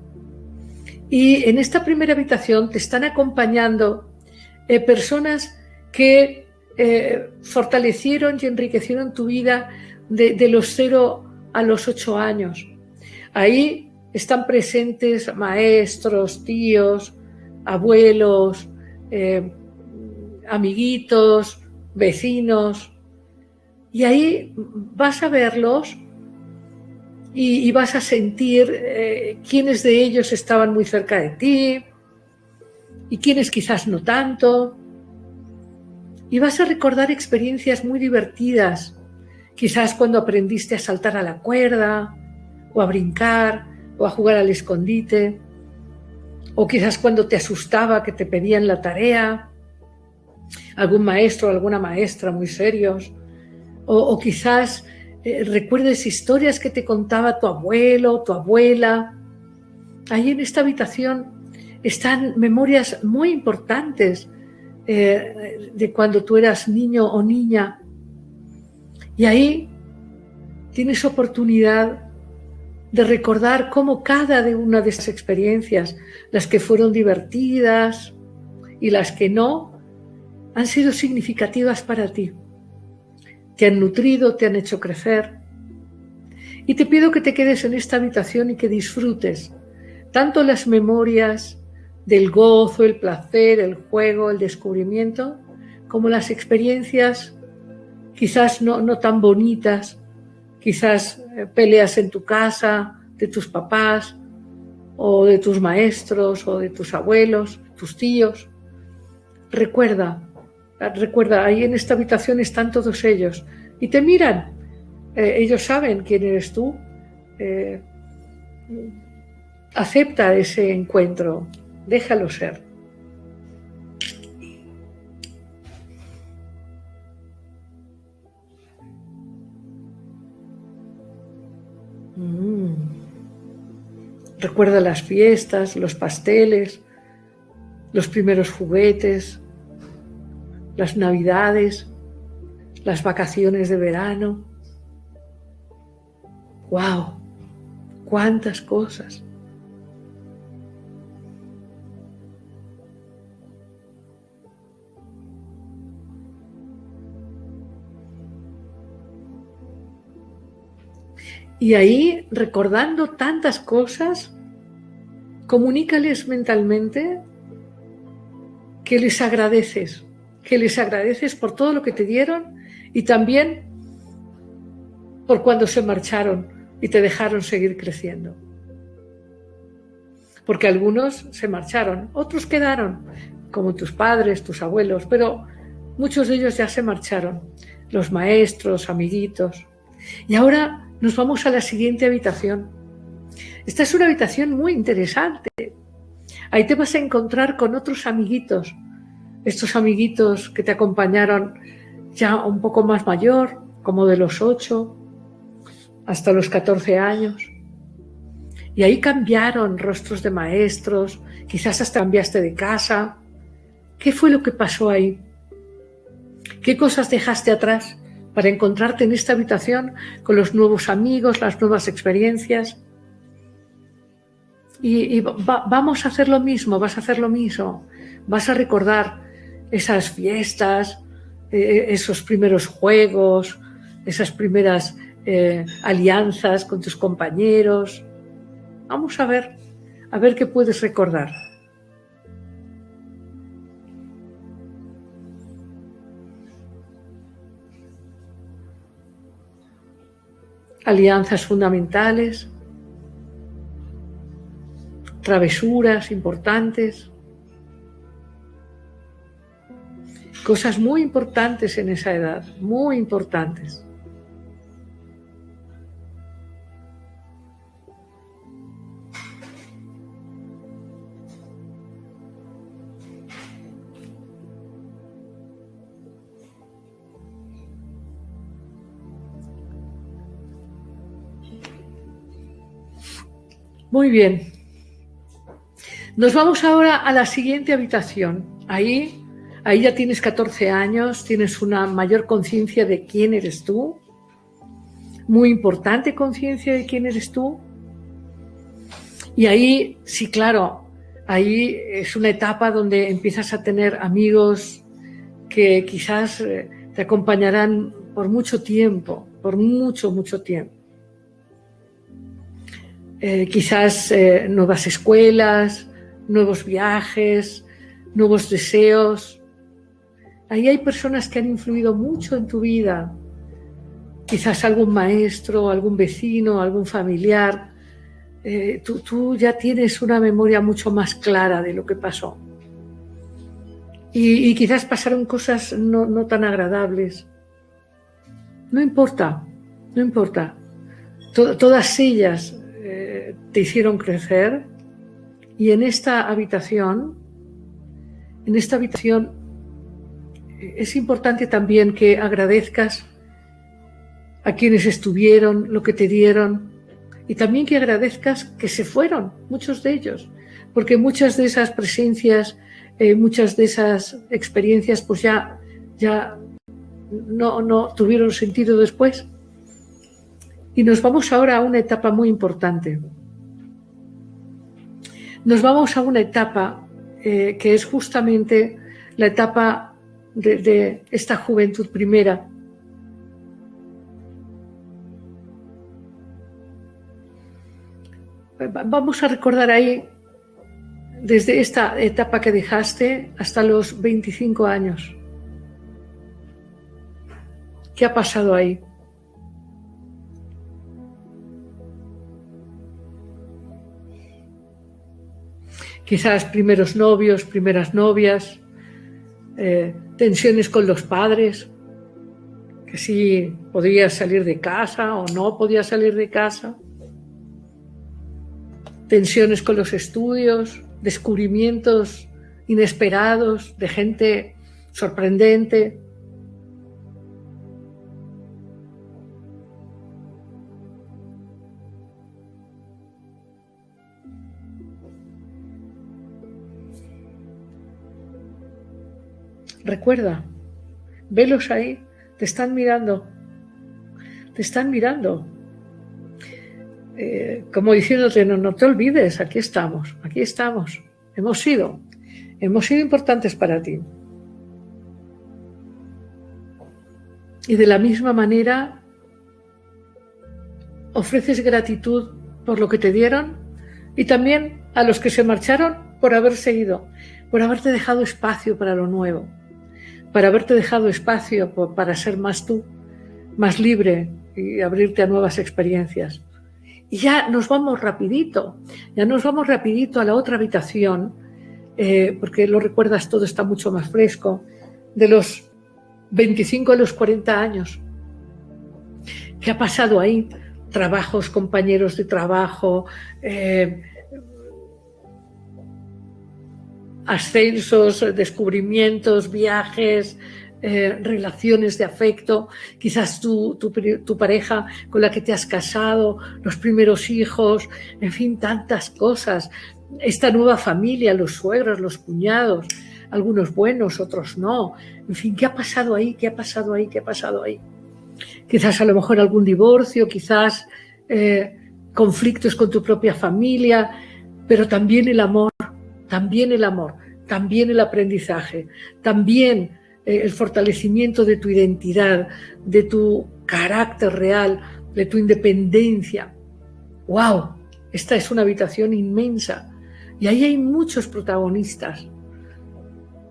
y en esta primera habitación te están acompañando personas que fortalecieron y enriquecieron tu vida de los 0 a los 8 años. Ahí están presentes maestros, tíos, abuelos, amiguitos, vecinos, y ahí vas a verlos y vas a sentir quiénes de ellos estaban muy cerca de ti y quiénes quizás no tanto, y vas a recordar experiencias muy divertidas, quizás cuando aprendiste a saltar a la cuerda o a brincar o a jugar al escondite, o quizás cuando te asustaba que te pedían la tarea, algún maestro o alguna maestra muy serios, o quizás recuerdes historias que te contaba tu abuelo o tu abuela. Ahí en esta habitación están memorias muy importantes de cuando tú eras niño o niña. Y ahí tienes oportunidad de recordar cómo cada una de esas experiencias, las que fueron divertidas y las que no, han sido significativas para ti. Te han nutrido, te han hecho crecer. Y te pido que te quedes en esta habitación y que disfrutes tanto las memorias del gozo, el placer, el juego, el descubrimiento, como las experiencias quizás no tan bonitas, quizás peleas en tu casa, de tus papás, o de tus maestros, o de tus abuelos, tus tíos. Recuerda, ahí en esta habitación están todos ellos y te miran. Ellos saben quién eres tú. Acepta ese encuentro, déjalo ser. Recuerda las fiestas, los pasteles, los primeros juguetes, las navidades, las vacaciones de verano. ¡Wow! ¡Cuántas cosas! Y ahí, recordando tantas cosas, comunícales mentalmente que les agradeces por todo lo que te dieron y también por cuando se marcharon y te dejaron seguir creciendo. Porque algunos se marcharon, otros quedaron, como tus padres, tus abuelos, pero muchos de ellos ya se marcharon, los maestros, amiguitos. Y ahora nos vamos a la siguiente habitación. Esta es una habitación muy interesante. Ahí te vas a encontrar con otros amiguitos, estos amiguitos que te acompañaron ya un poco más mayor, como de los 8 hasta los 14 años. Y ahí cambiaron rostros de maestros, quizás hasta cambiaste de casa. ¿Qué fue lo que pasó ahí? ¿Qué cosas dejaste atrás para encontrarte en esta habitación con los nuevos amigos, las nuevas experiencias? Vamos a hacer lo mismo, vas a hacer lo mismo. Vas a recordar esas fiestas, esos primeros juegos, esas primeras alianzas con tus compañeros. Vamos a ver qué puedes recordar. Alianzas fundamentales, travesuras importantes, cosas muy importantes en esa edad, muy importantes. Muy bien. Nos vamos ahora a la siguiente habitación. Ahí ya tienes 14 años, tienes una mayor conciencia de quién eres tú, muy importante conciencia de quién eres tú. Y ahí, sí, claro, ahí es una etapa donde empiezas a tener amigos que quizás te acompañarán por mucho tiempo, por mucho, mucho tiempo. Quizás nuevas escuelas, nuevos viajes, nuevos deseos. Ahí hay personas que han influido mucho en tu vida. Quizás algún maestro, algún vecino, algún familiar. Tú ya tienes una memoria mucho más clara de lo que pasó. Y quizás pasaron cosas no tan agradables. No importa, no importa. Todas ellas te hicieron crecer. Y en esta habitación es importante también que agradezcas a quienes estuvieron, lo que te dieron, y también que agradezcas que se fueron, muchos de ellos, porque muchas de esas presencias, muchas de esas experiencias, pues ya no tuvieron sentido después. Y nos vamos ahora a una etapa muy importante. Nos vamos a una etapa que es justamente la etapa de esta juventud primera. Vamos a recordar ahí, desde esta etapa que dejaste hasta los 25 años. ¿Qué ha pasado ahí? quizás primeros novios, primeras novias, tensiones con los padres, que si podías salir de casa o no podías salir de casa, tensiones con los estudios, descubrimientos inesperados de gente sorprendente. Recuerda, velos ahí, te están mirando, te están mirando. Como diciéndote, no te olvides, aquí estamos, hemos sido importantes para ti. Y de la misma manera, ofreces gratitud por lo que te dieron y también a los que se marcharon por haberse ido, por haberte dejado espacio para lo nuevo, para haberte dejado espacio para ser más tú, más libre y abrirte a nuevas experiencias. Y ya nos vamos rapidito a la otra habitación, porque lo recuerdas, todo está mucho más fresco, de los 25 a los 40 años. ¿Qué ha pasado ahí? Trabajos, compañeros de trabajo, ascensos, descubrimientos, viajes, relaciones de afecto, quizás tu pareja con la que te has casado, los primeros hijos, en fin, tantas cosas. Esta nueva familia, los suegros, los cuñados, algunos buenos, otros no. En fin, ¿qué ha pasado ahí? ¿Qué ha pasado ahí? ¿Qué ha pasado ahí? Quizás a lo mejor algún divorcio, quizás conflictos con tu propia familia, pero también el amor, también el aprendizaje, también el fortalecimiento de tu identidad, de tu carácter real, de tu independencia. ¡Wow! Esta es una habitación inmensa y ahí hay muchos protagonistas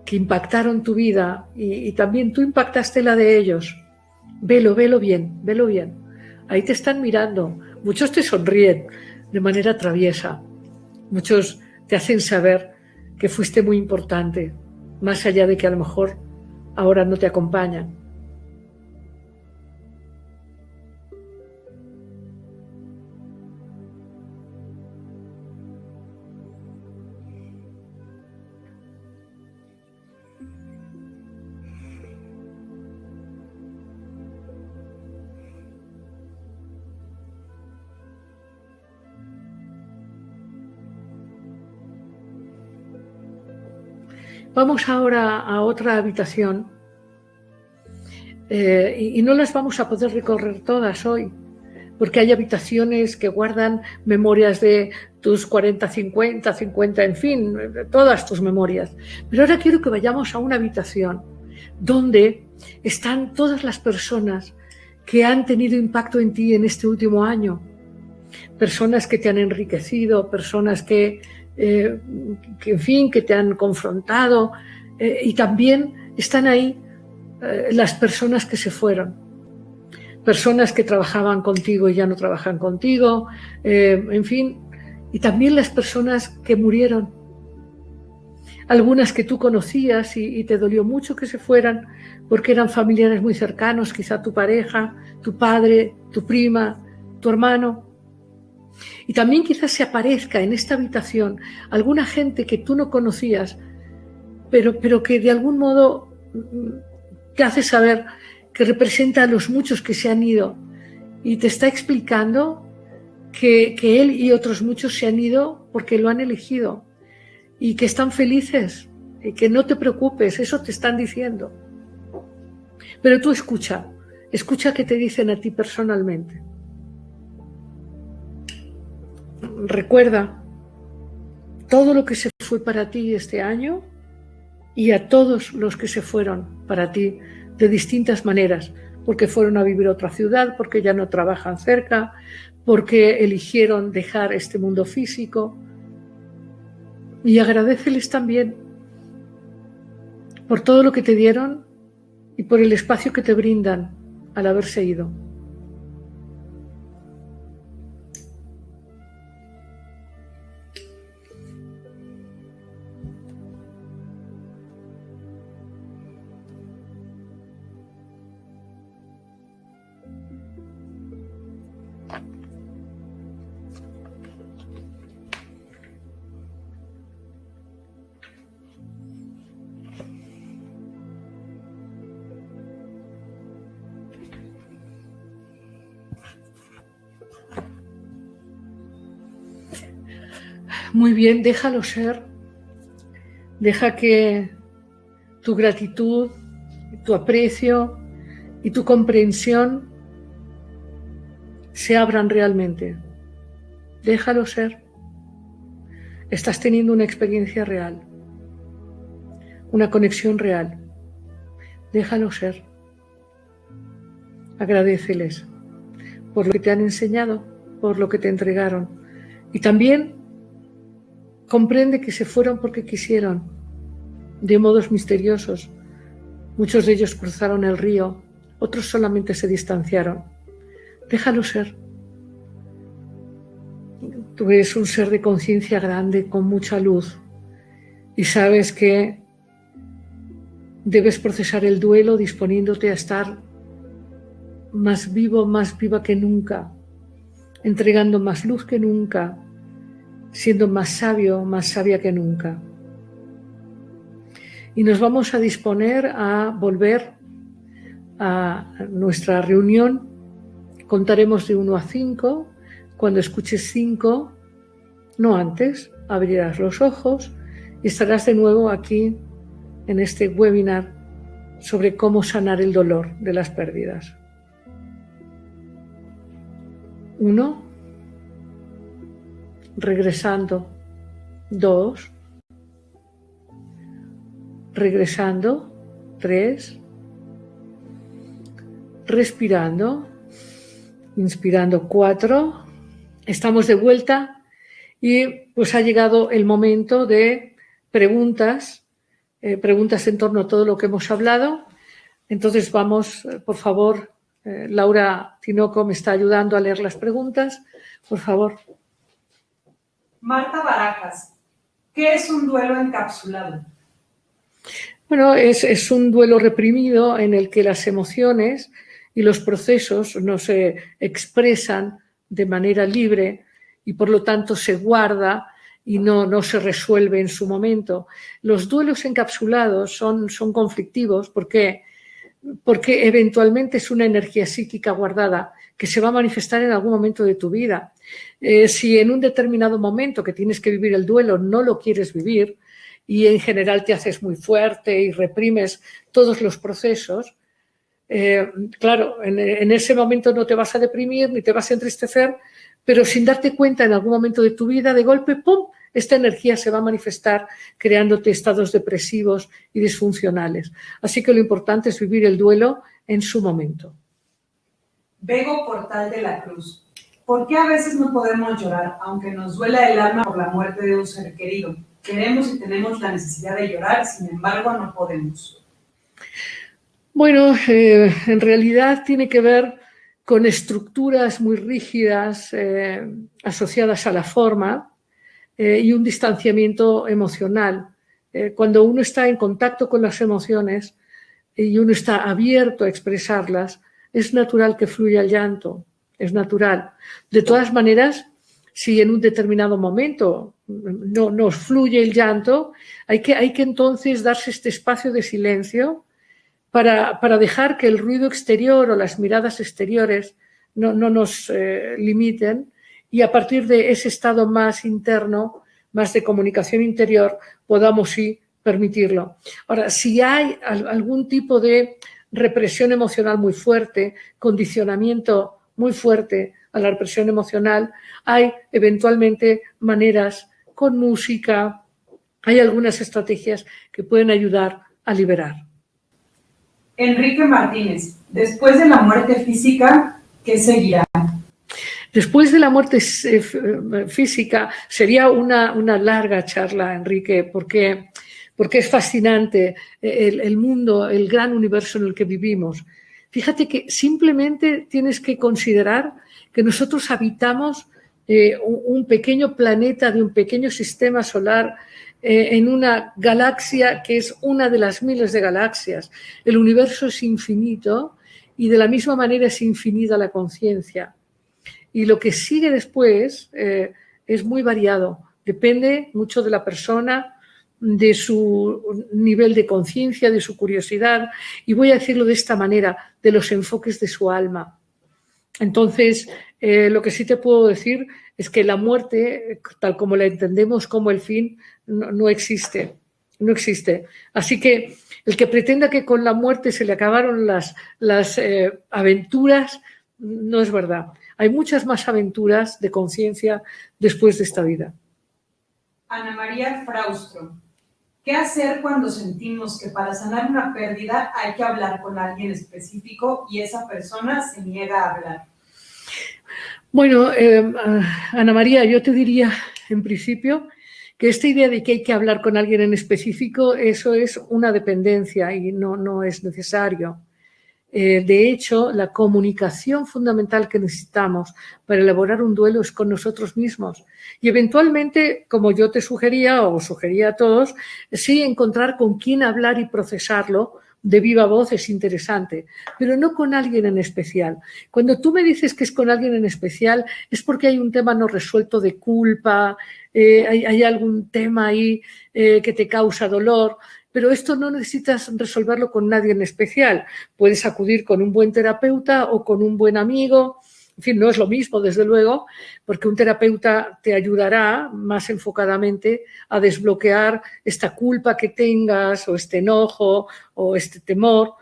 que impactaron tu vida y también tú impactaste la de ellos. Velo bien. Ahí te están mirando. Muchos te sonríen de manera traviesa. Muchos te hacen saber que fuiste muy importante, más allá de que a lo mejor ahora no te acompañan. Vamos ahora a otra habitación y no las vamos a poder recorrer todas hoy, porque hay habitaciones que guardan memorias de tus 40, 50, en fin, todas tus memorias. Pero ahora quiero que vayamos a una habitación donde están todas las personas que han tenido impacto en ti en este último año. Personas que te han enriquecido, personas que en fin, que te han confrontado, y también están ahí las personas que se fueron, personas que trabajaban contigo y ya no trabajan contigo, en fin, y también las personas que murieron, algunas que tú conocías y te dolió mucho que se fueran porque eran familiares muy cercanos, quizá tu pareja, tu padre, tu prima, tu hermano. Y también quizás se aparezca en esta habitación alguna gente que tú no conocías, pero que de algún modo te hace saber que representa a los muchos que se han ido y te está explicando que él y otros muchos se han ido porque lo han elegido y que están felices y que no te preocupes, eso te están diciendo. Pero tú escucha qué te dicen a ti personalmente. Recuerda todo lo que se fue para ti este año y a todos los que se fueron para ti de distintas maneras, porque fueron a vivir a otra ciudad, porque ya no trabajan cerca, porque eligieron dejar este mundo físico. Y agradéceles también por todo lo que te dieron y por el espacio que te brindan al haberse ido. Muy bien, déjalo ser. Deja que tu gratitud, tu aprecio y tu comprensión se abran realmente. Déjalo ser. Estás teniendo una experiencia real, una conexión real. Déjalo ser. Agradéceles por lo que te han enseñado, por lo que te entregaron. Y también comprende que se fueron porque quisieron, de modos misteriosos. Muchos de ellos cruzaron el río, otros solamente se distanciaron. Déjalo ser. Tú eres un ser de conciencia grande, con mucha luz, y sabes que debes procesar el duelo disponiéndote a estar más vivo, más viva que nunca, entregando más luz que nunca, siendo más sabio, más sabia que nunca. Y nos vamos a disponer a volver a nuestra reunión. Contaremos de 1 a 5. Cuando escuches 5, no antes, abrirás los ojos y estarás de nuevo aquí en este webinar sobre cómo sanar el dolor de las pérdidas. 1, regresando. 2, regresando. 3, respirando, inspirando. 4, estamos de vuelta y pues ha llegado el momento de preguntas en torno a todo lo que hemos hablado. Entonces vamos, por favor, Laura Tinoco me está ayudando a leer las preguntas. Por favor. Marta Barajas, ¿qué es un duelo encapsulado? Bueno, es un duelo reprimido en el que las emociones y los procesos no se expresan de manera libre y por lo tanto se guarda y no se resuelve en su momento. Los duelos encapsulados son conflictivos porque eventualmente es una energía psíquica guardada que se va a manifestar en algún momento de tu vida. Si en un determinado momento que tienes que vivir el duelo no lo quieres vivir y en general te haces muy fuerte y reprimes todos los procesos, claro, en ese momento no te vas a deprimir ni te vas a entristecer, pero sin darte cuenta en algún momento de tu vida, de golpe, ¡pum!, esta energía se va a manifestar creándote estados depresivos y disfuncionales. Así que lo importante es vivir el duelo en su momento. Bego Portal de la Cruz. ¿Por qué a veces no podemos llorar, aunque nos duela el alma por la muerte de un ser querido? Queremos y tenemos la necesidad de llorar, sin embargo no podemos. Bueno, en realidad tiene que ver con estructuras muy rígidas asociadas a la forma y un distanciamiento emocional. Cuando uno está en contacto con las emociones y uno está abierto a expresarlas, es natural que fluya el llanto, es natural. De todas maneras, si en un determinado momento no fluye el llanto, hay que entonces darse este espacio de silencio para dejar que el ruido exterior o las miradas exteriores no nos limiten y a partir de ese estado más interno, más de comunicación interior, podamos sí permitirlo. Ahora, si hay algún tipo de represión emocional muy fuerte, condicionamiento muy fuerte a la represión emocional, hay eventualmente maneras con música, hay algunas estrategias que pueden ayudar a liberar. Enrique Martínez, después de la muerte física, ¿qué seguirá? Después de la muerte física sería una larga charla, Enrique, porque es fascinante el mundo, el gran universo en el que vivimos. Fíjate que simplemente tienes que considerar que nosotros habitamos un pequeño planeta de un pequeño sistema solar en una galaxia que es una de las miles de galaxias. El universo es infinito y de la misma manera es infinita la conciencia. Y lo que sigue después es muy variado. Depende mucho de la persona, de su nivel de conciencia, de su curiosidad. Y voy a decirlo de esta manera, de los enfoques de su alma. Entonces, lo que sí te puedo decir es que la muerte, tal como la entendemos como el fin, no existe. No existe. Así que el que pretenda que con la muerte se le acabaron las aventuras, no es verdad. Hay muchas más aventuras de conciencia después de esta vida. Ana María Fraustro. ¿Qué hacer cuando sentimos que para sanar una pérdida hay que hablar con alguien específico y esa persona se niega a hablar? Bueno, Ana María, yo te diría en principio que esta idea de que hay que hablar con alguien en específico, eso es una dependencia y no es necesario. De hecho, la comunicación fundamental que necesitamos para elaborar un duelo es con nosotros mismos. Y eventualmente, como yo te sugería o sugería a todos, sí encontrar con quién hablar y procesarlo de viva voz es interesante, pero no con alguien en especial. Cuando tú me dices que es con alguien en especial, es porque hay un tema no resuelto de culpa, hay algún tema ahí que te causa dolor. Pero esto no necesitas resolverlo con nadie en especial. Puedes acudir con un buen terapeuta o con un buen amigo. En fin, no es lo mismo, desde luego, porque un terapeuta te ayudará más enfocadamente a desbloquear esta culpa que tengas o este enojo o este temor.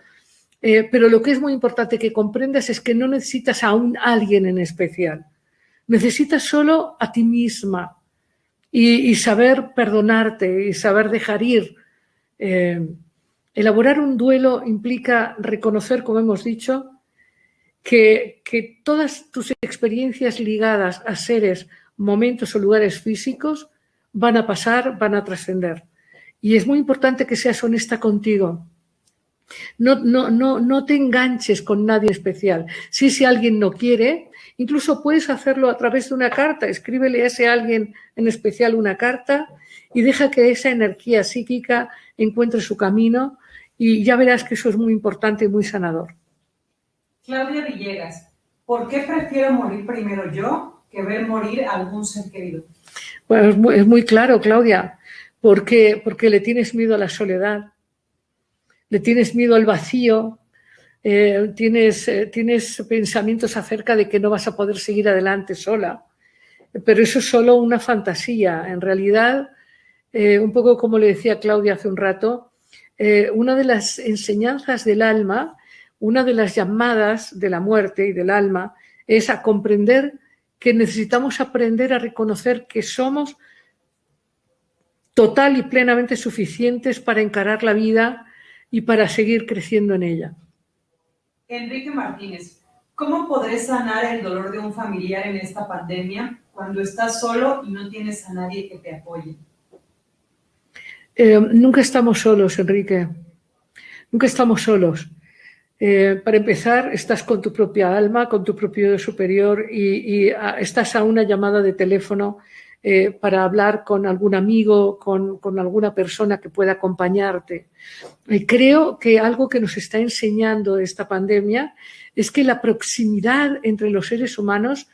Pero lo que es muy importante que comprendas es que no necesitas a alguien en especial. Necesitas solo a ti misma y saber perdonarte y saber dejar ir. Elaborar un duelo implica reconocer, como hemos dicho, que todas tus experiencias ligadas a seres, momentos o lugares físicos van a pasar, van a trascender. Y es muy importante que seas honesta contigo. No te enganches con nadie especial. Si alguien no quiere, incluso puedes hacerlo a través de una carta. Escríbele a ese alguien en especial una carta y deja que esa energía psíquica encuentre su camino y ya verás que eso es muy importante y muy sanador. Claudia Villegas. ¿Por qué prefiero morir primero yo que ver morir a algún ser querido? Bueno, es muy claro, Claudia, porque le tienes miedo a la soledad, le tienes miedo al vacío, tienes pensamientos acerca de que no vas a poder seguir adelante sola, pero eso es solo una fantasía. En realidad, un poco como le decía Claudia hace un rato, una de las enseñanzas del alma, una de las llamadas de la muerte y del alma es a comprender que necesitamos aprender a reconocer que somos total y plenamente suficientes para encarar la vida y para seguir creciendo en ella. Enrique Martínez, ¿cómo podré sanar el dolor de un familiar en esta pandemia cuando estás solo y no tienes a nadie que te apoye? Nunca estamos solos, Enrique. Nunca estamos solos. Para empezar, estás con tu propia alma, con tu propio superior y estás a una llamada de teléfono para hablar con algún amigo, con alguna persona que pueda acompañarte. Creo que algo que nos está enseñando esta pandemia es que la proximidad entre los seres humanos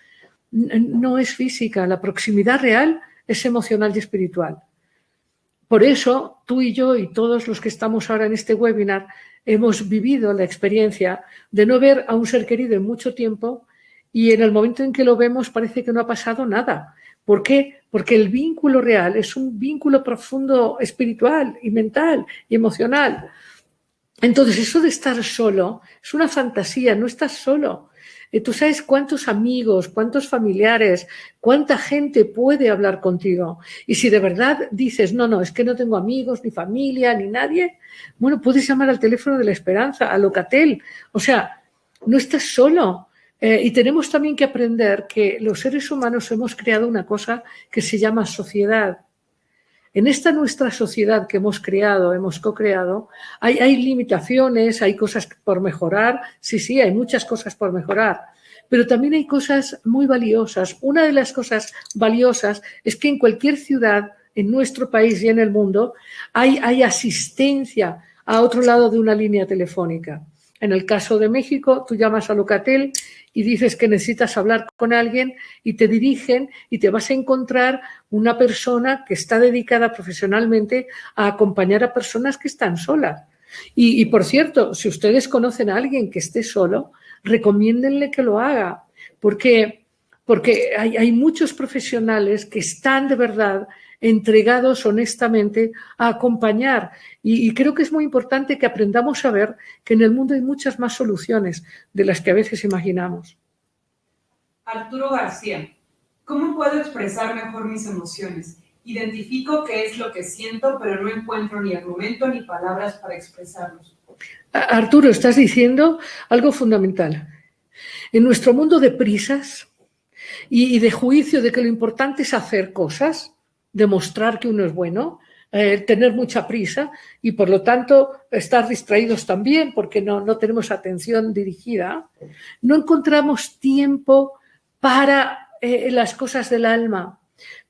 no es física, la proximidad real es emocional y espiritual. Por eso, tú y yo y todos los que estamos ahora en este webinar hemos vivido la experiencia de no ver a un ser querido en mucho tiempo y en el momento en que lo vemos parece que no ha pasado nada. ¿Por qué? Porque el vínculo real es un vínculo profundo espiritual y mental y emocional. Entonces, eso de estar solo es una fantasía, no estás solo. Tú sabes cuántos amigos, cuántos familiares, cuánta gente puede hablar contigo. Y si de verdad dices, no, es que no tengo amigos, ni familia, ni nadie, bueno, puedes llamar al teléfono de la esperanza, a Locatel. O sea, no estás solo. Y tenemos también que aprender que los seres humanos hemos creado una cosa que se llama sociedad. En esta nuestra sociedad que hemos creado, hemos co-creado, hay limitaciones, hay cosas por mejorar. Sí, hay muchas cosas por mejorar, pero también hay cosas muy valiosas. Una de las cosas valiosas es que en cualquier ciudad, en nuestro país y en el mundo, hay asistencia a otro lado de una línea telefónica. En el caso de México, tú llamas a Locatel y dices que necesitas hablar con alguien y te dirigen y te vas a encontrar una persona que está dedicada profesionalmente a acompañar a personas que están solas. Y por cierto, si ustedes conocen a alguien que esté solo, recomiéndenle que lo haga. porque hay muchos profesionales que están de verdad entregados honestamente a acompañar. Y creo que es muy importante que aprendamos a ver que en el mundo hay muchas más soluciones de las que a veces imaginamos. Arturo García, ¿cómo puedo expresar mejor mis emociones? Identifico qué es lo que siento, pero no encuentro ni argumento ni palabras para expresarlos. Arturo, estás diciendo algo fundamental. En nuestro mundo de prisas y de juicio de que lo importante es hacer cosas, demostrar que uno es bueno, tener mucha prisa y por lo tanto estar distraídos también porque no tenemos atención dirigida, no encontramos tiempo para las cosas del alma,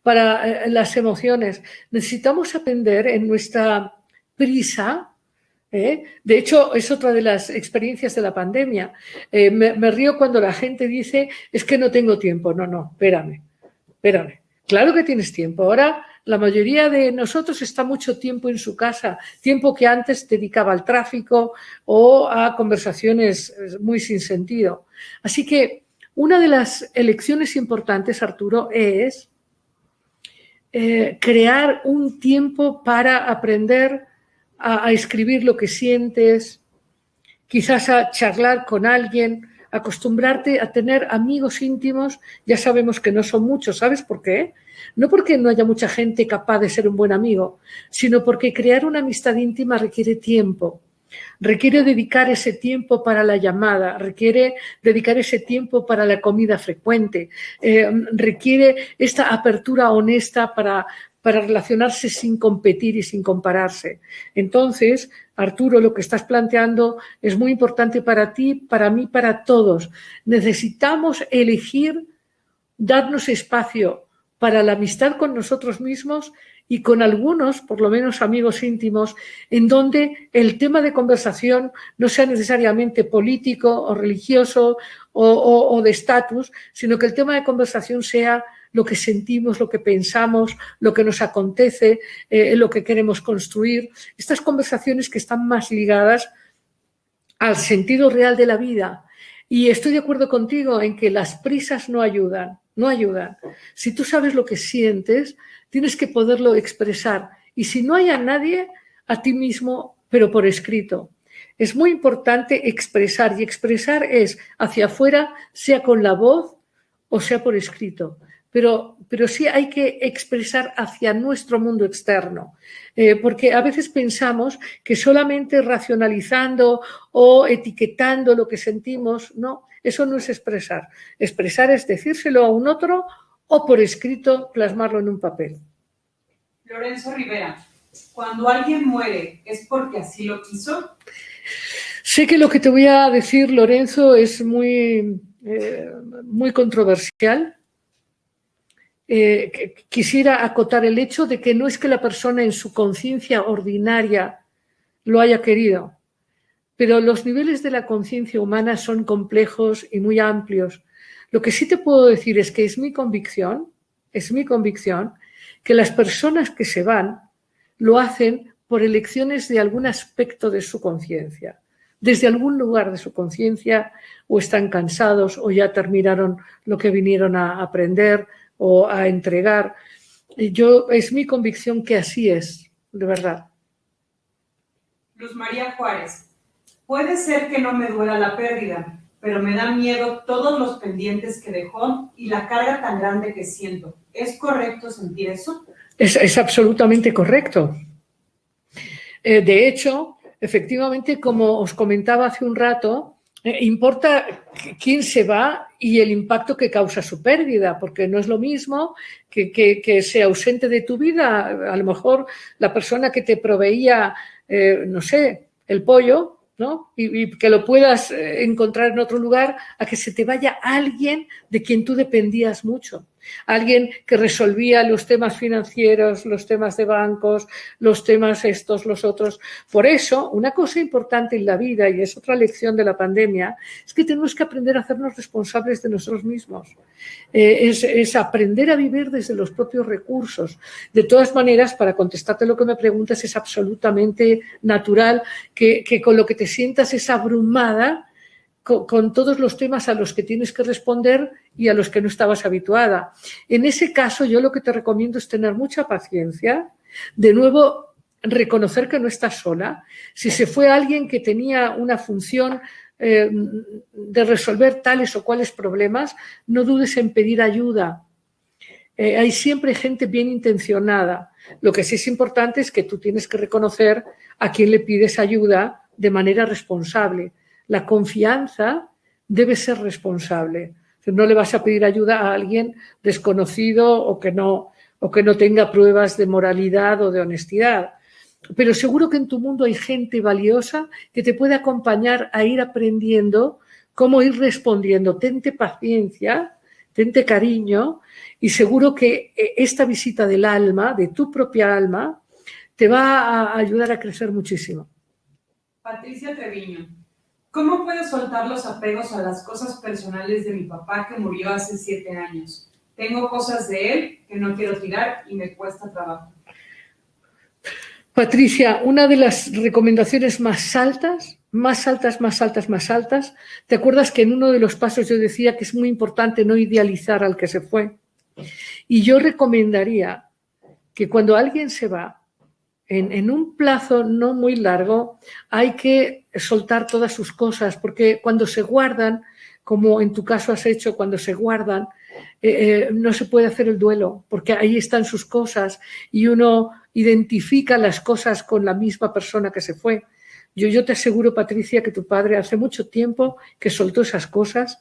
para las emociones. Necesitamos aprender en nuestra prisa. De hecho, es otra de las experiencias de la pandemia. Me río cuando la gente dice, es que no tengo tiempo. No, espérame. Claro que tienes tiempo. Ahora la mayoría de nosotros está mucho tiempo en su casa, tiempo que antes dedicaba al tráfico o a conversaciones muy sin sentido. Así que una de las elecciones importantes, Arturo, es crear un tiempo para aprender a escribir lo que sientes, quizás a charlar con alguien, acostumbrarte a tener amigos íntimos. Ya sabemos que no son muchos, ¿sabes por qué? No porque no haya mucha gente capaz de ser un buen amigo, sino porque crear una amistad íntima requiere tiempo. Requiere dedicar ese tiempo para la llamada, requiere dedicar ese tiempo para la comida frecuente, requiere esta apertura honesta para relacionarse sin competir y sin compararse. Entonces, Arturo, lo que estás planteando es muy importante para ti, para mí, para todos. Necesitamos elegir, darnos espacio para la amistad con nosotros mismos y con algunos, por lo menos amigos íntimos, en donde el tema de conversación no sea necesariamente político o religioso o de estatus, sino que el tema de conversación sea lo que sentimos, lo que pensamos, lo que nos acontece, lo que queremos construir. Estas conversaciones que están más ligadas al sentido real de la vida. Y estoy de acuerdo contigo en que las prisas no ayudan. Si tú sabes lo que sientes, tienes que poderlo expresar. Y si no hay a nadie, a ti mismo, pero por escrito. Es muy importante expresar, y expresar es hacia afuera, sea con la voz o sea por escrito. Pero sí hay que expresar hacia nuestro mundo externo, porque a veces pensamos que solamente racionalizando o etiquetando lo que sentimos, no, eso no es expresar. Expresar es decírselo a un otro o por escrito plasmarlo en un papel. Lorenzo Rivera, cuando alguien muere, ¿es porque así lo quiso? Sé que lo que te voy a decir, Lorenzo, es muy controversial. Quisiera acotar el hecho de que no es que la persona en su conciencia ordinaria lo haya querido, pero los niveles de la conciencia humana son complejos y muy amplios. Lo que sí te puedo decir es que es mi convicción que las personas que se van lo hacen por elecciones de algún aspecto de su conciencia, desde algún lugar de su conciencia, o están cansados o ya terminaron lo que vinieron a aprender o a entregar. Es mi convicción que así es, de verdad. Luz María Juárez, puede ser que no me duela la pérdida, pero me da miedo todos los pendientes que dejó y la carga tan grande que siento. ¿Es correcto sentir eso? Es absolutamente correcto. De hecho, efectivamente, como os comentaba hace un rato, importa quién se va y el impacto que causa su pérdida, porque no es lo mismo que sea ausente de tu vida. A lo mejor la persona que te proveía, no sé, el pollo, ¿no? Y que lo puedas encontrar en otro lugar, a que se te vaya alguien de quien tú dependías mucho. Alguien que resolvía los temas financieros, los temas de bancos, los temas estos, los otros. Por eso, una cosa importante en la vida, y es otra lección de la pandemia, es que tenemos que aprender a hacernos responsables de nosotros mismos. Es aprender a vivir desde los propios recursos. De todas maneras, para contestarte lo que me preguntas, es absolutamente natural que con lo que te sientas es abrumada con todos los temas a los que tienes que responder y a los que no estabas habituada. En ese caso, yo lo que te recomiendo es tener mucha paciencia. De nuevo, reconocer que no estás sola. Si se fue alguien que tenía una función de resolver tales o cuales problemas, no dudes en pedir ayuda. Hay siempre gente bien intencionada. Lo que sí es importante es que tú tienes que reconocer a quién le pides ayuda de manera responsable. La confianza debe ser responsable. No le vas a pedir ayuda a alguien desconocido o que no tenga pruebas de moralidad o de honestidad. Pero seguro que en tu mundo hay gente valiosa que te puede acompañar a ir aprendiendo cómo ir respondiendo. Tente paciencia, tente cariño y seguro que esta visita del alma, de tu propia alma, te va a ayudar a crecer muchísimo. Patricia Treviño, ¿cómo puedo soltar los apegos a las cosas personales de mi papá que murió hace 7 años? Tengo cosas de él que no quiero tirar y me cuesta trabajo. Patricia, una de las recomendaciones más altas, ¿te acuerdas que en uno de los pasos yo decía que es muy importante no idealizar al que se fue? Y yo recomendaría que cuando alguien se va, en un plazo no muy largo, hay que soltar todas sus cosas, porque cuando se guardan, como en tu caso has hecho, cuando se guardan, no se puede hacer el duelo, porque ahí están sus cosas y uno identifica las cosas con la misma persona que se fue. Yo te aseguro, Patricia, que tu padre hace mucho tiempo que soltó esas cosas,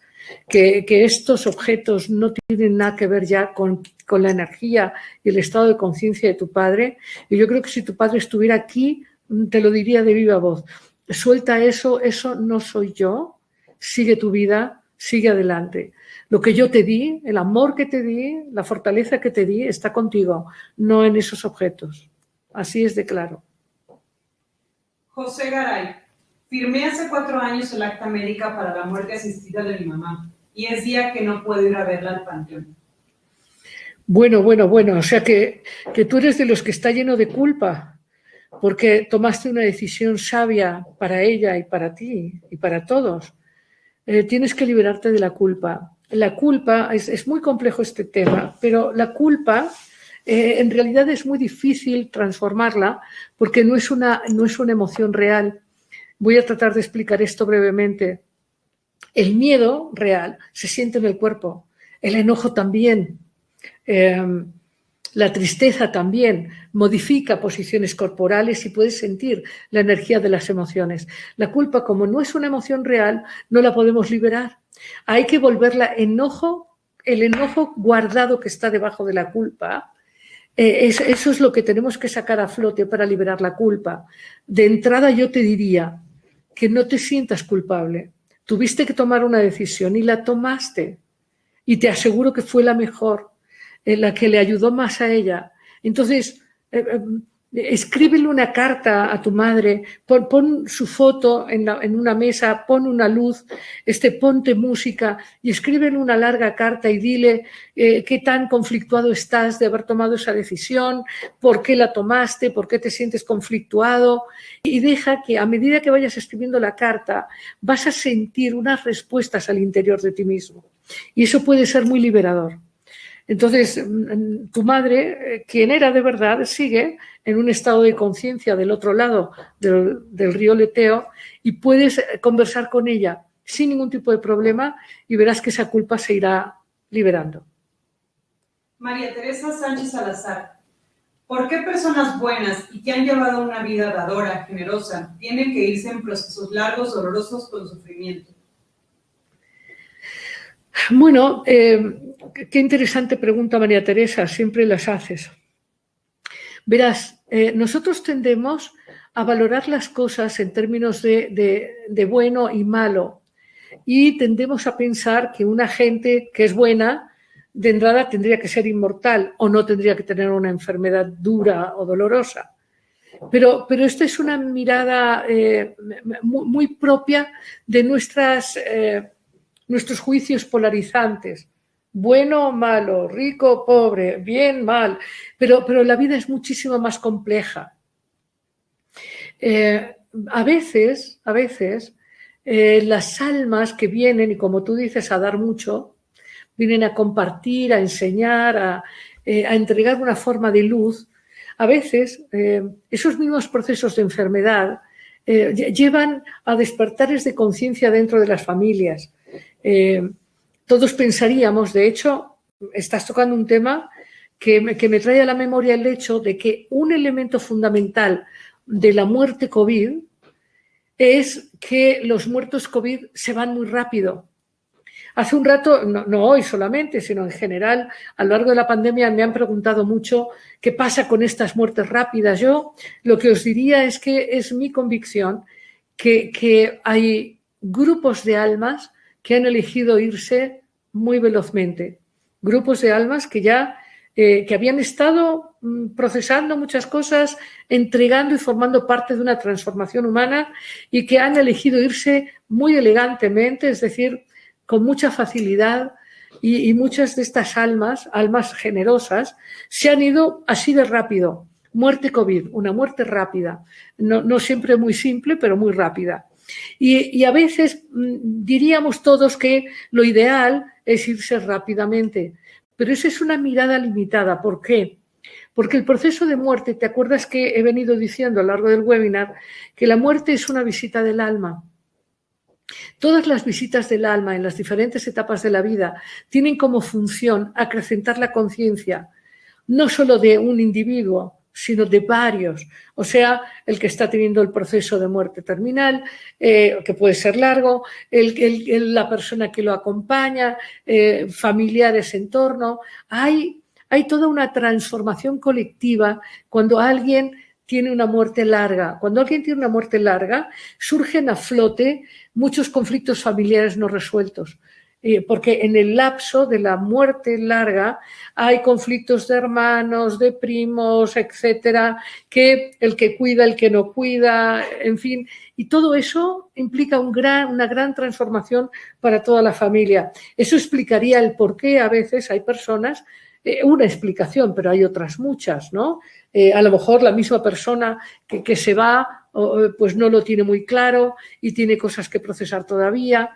que estos objetos no tienen nada que ver ya con la energía y el estado de conciencia de tu padre. Y yo creo que si tu padre estuviera aquí, te lo diría de viva voz. Suelta eso, eso no soy yo, sigue tu vida, sigue adelante. Lo que yo te di, el amor que te di, la fortaleza que te di, está contigo, no en esos objetos. Así es de claro. José Garay, firmé hace 4 años el acta médica para la muerte asistida de mi mamá y es día que no puedo ir a verla al panteón. Bueno, o sea que tú eres de los que está lleno de culpa porque tomaste una decisión sabia para ella y para ti y para todos. Tienes que liberarte de la culpa. La culpa, es muy complejo este tema, pero la culpa en realidad es muy difícil transformarla porque no es una emoción real. Voy a tratar de explicar esto brevemente. El miedo real se siente en el cuerpo, el enojo también, la tristeza también modifica posiciones corporales y puedes sentir la energía de las emociones. La culpa, como no es una emoción real, no la podemos liberar. Hay que volverla enojo, el enojo guardado que está debajo de la culpa. Eso es lo que tenemos que sacar a flote para liberar la culpa. De entrada yo te diría que no te sientas culpable. Tuviste que tomar una decisión y la tomaste. Y te aseguro que fue la mejor, la que le ayudó más a ella. Entonces, escríbele una carta a tu madre, pon su foto en una mesa, pon una luz, ponte música y escríbele una larga carta y dile qué tan conflictuado estás de haber tomado esa decisión, por qué la tomaste, por qué te sientes conflictuado y deja que a medida que vayas escribiendo la carta vas a sentir unas respuestas al interior de ti mismo y eso puede ser muy liberador. Entonces, tu madre, quien era de verdad, sigue en un estado de conciencia del otro lado del río Leteo y puedes conversar con ella sin ningún tipo de problema y verás que esa culpa se irá liberando. María Teresa Sánchez Salazar, ¿por qué personas buenas y que han llevado una vida dadora, generosa, tienen que irse en procesos largos, dolorosos, con sufrimiento? Bueno, qué interesante pregunta, María Teresa, siempre las haces. Verás, nosotros tendemos a valorar las cosas en términos de bueno y malo y tendemos a pensar que una gente que es buena de entrada tendría que ser inmortal o no tendría que tener una enfermedad dura o dolorosa. Pero esta es una mirada muy propia de nuestros juicios polarizantes, bueno o malo, rico o pobre, bien, mal, pero la vida es muchísimo más compleja. A veces las almas que vienen, y como tú dices, a dar mucho, vienen a compartir, a enseñar, a entregar una forma de luz. A veces esos mismos procesos de enfermedad llevan a despertares de conciencia dentro de las familias. Todos pensaríamos, de hecho, estás tocando un tema que me trae a la memoria el hecho de que un elemento fundamental de la muerte COVID es que los muertos COVID se van muy rápido. Hace un rato, no hoy solamente, sino en general, a lo largo de la pandemia me han preguntado mucho qué pasa con estas muertes rápidas. Yo lo que os diría es que es mi convicción que hay grupos de almas que han elegido irse muy velozmente. Grupos de almas que ya que habían estado procesando muchas cosas, entregando y formando parte de una transformación humana y que han elegido irse muy elegantemente, es decir, con mucha facilidad y muchas de estas almas generosas, se han ido así de rápido. Muerte COVID, una muerte rápida, no siempre muy simple, pero muy rápida. Y a veces diríamos todos que lo ideal es irse rápidamente, pero esa es una mirada limitada. ¿Por qué? Porque el proceso de muerte, ¿te acuerdas que he venido diciendo a lo largo del webinar que la muerte es una visita del alma? Todas las visitas del alma en las diferentes etapas de la vida tienen como función acrecentar la conciencia, no solo de un individuo, sino de varios. O sea, el que está teniendo el proceso de muerte terminal, que puede ser largo, la persona que lo acompaña, familiares en torno. Hay toda una transformación colectiva cuando alguien tiene una muerte larga. Cuando alguien tiene una muerte larga, surgen a flote muchos conflictos familiares no resueltos. Porque en el lapso de la muerte larga hay conflictos de hermanos, de primos, etcétera, que el que cuida, el que no cuida, en fin, y todo eso implica una gran transformación para toda la familia. Eso explicaría el por qué a veces hay personas, una explicación, pero hay otras muchas, ¿no? A lo mejor la misma persona que se va, pues no lo tiene muy claro y tiene cosas que procesar todavía.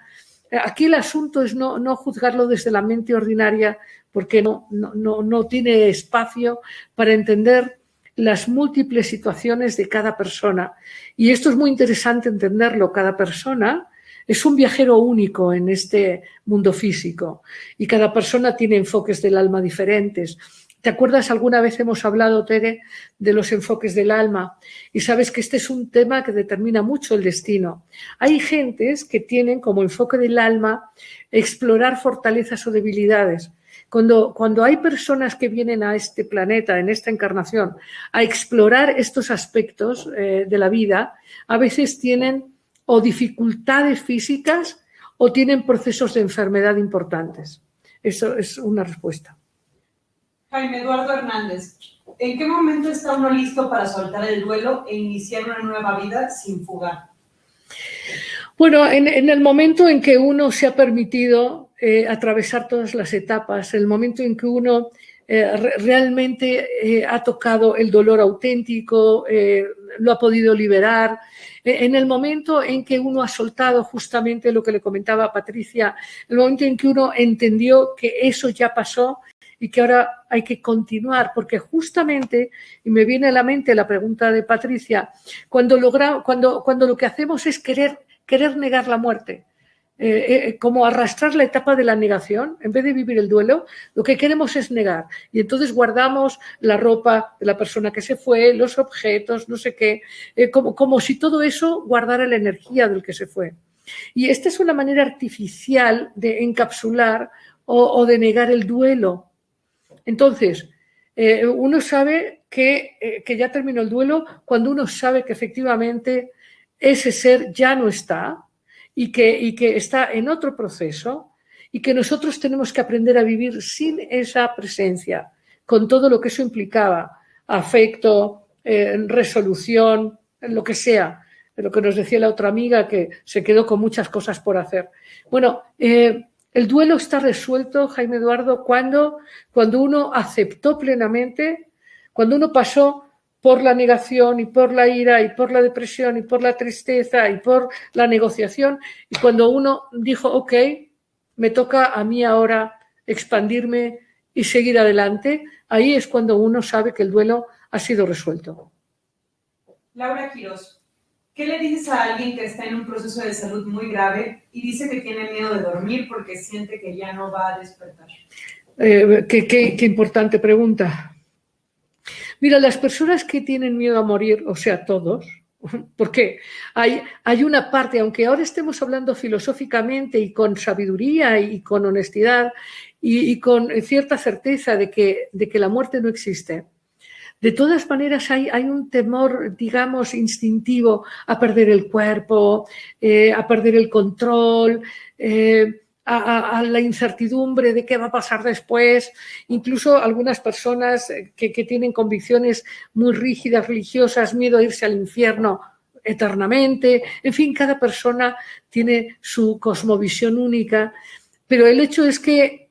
Aquí el asunto es no juzgarlo desde la mente ordinaria, porque no tiene espacio para entender las múltiples situaciones de cada persona. Y esto es muy interesante entenderlo. Cada persona es un viajero único en este mundo físico y cada persona tiene enfoques del alma diferentes. ¿Te acuerdas? Alguna vez hemos hablado, Tere, de los enfoques del alma y sabes que este es un tema que determina mucho el destino. Hay gentes que tienen como enfoque del alma explorar fortalezas o debilidades. Cuando hay personas que vienen a este planeta, en esta encarnación, a explorar estos aspectos de la vida, a veces tienen o dificultades físicas o tienen procesos de enfermedad importantes. Eso es una respuesta. Jaime Eduardo Hernández, ¿en qué momento está uno listo para soltar el duelo e iniciar una nueva vida sin fugar? Bueno, en el momento en que uno se ha permitido atravesar todas las etapas, el momento en que uno realmente ha tocado el dolor auténtico, lo ha podido liberar, en el momento en que uno ha soltado justamente lo que le comentaba a Patricia, el momento en que uno entendió que eso ya pasó y que ahora hay que continuar, porque justamente, y me viene a la mente la pregunta de Patricia, cuando lo que hacemos es querer negar la muerte, como arrastrar la etapa de la negación, en vez de vivir el duelo, lo que queremos es negar. Y entonces guardamos la ropa de la persona que se fue, los objetos, no sé qué, como si todo eso guardara la energía del que se fue. Y esta es una manera artificial de encapsular o de negar el duelo. Entonces, uno sabe que ya terminó el duelo cuando uno sabe que efectivamente ese ser ya no está y que está en otro proceso y que nosotros tenemos que aprender a vivir sin esa presencia, con todo lo que eso implicaba, afecto, resolución, lo que sea, lo que nos decía la otra amiga que se quedó con muchas cosas por hacer. Bueno, el duelo está resuelto, Jaime Eduardo, cuando uno aceptó plenamente, cuando uno pasó por la negación y por la ira y por la depresión y por la tristeza y por la negociación. Y cuando uno dijo, ok, me toca a mí ahora expandirme y seguir adelante, ahí es cuando uno sabe que el duelo ha sido resuelto. Laura Quiroz, ¿qué le dices a alguien que está en un proceso de salud muy grave y dice que tiene miedo de dormir porque siente que ya no va a despertar? Qué importante pregunta. Mira, las personas que tienen miedo a morir, o sea, todos, porque hay una parte, aunque ahora estemos hablando filosóficamente y con sabiduría y con honestidad y con cierta certeza de que la muerte no existe, de todas maneras hay un temor, digamos, instintivo a perder el cuerpo, a perder el control, a la incertidumbre de qué va a pasar después. Incluso algunas personas que tienen convicciones muy rígidas, religiosas, miedo a irse al infierno eternamente. En fin, cada persona tiene su cosmovisión única, pero el hecho es que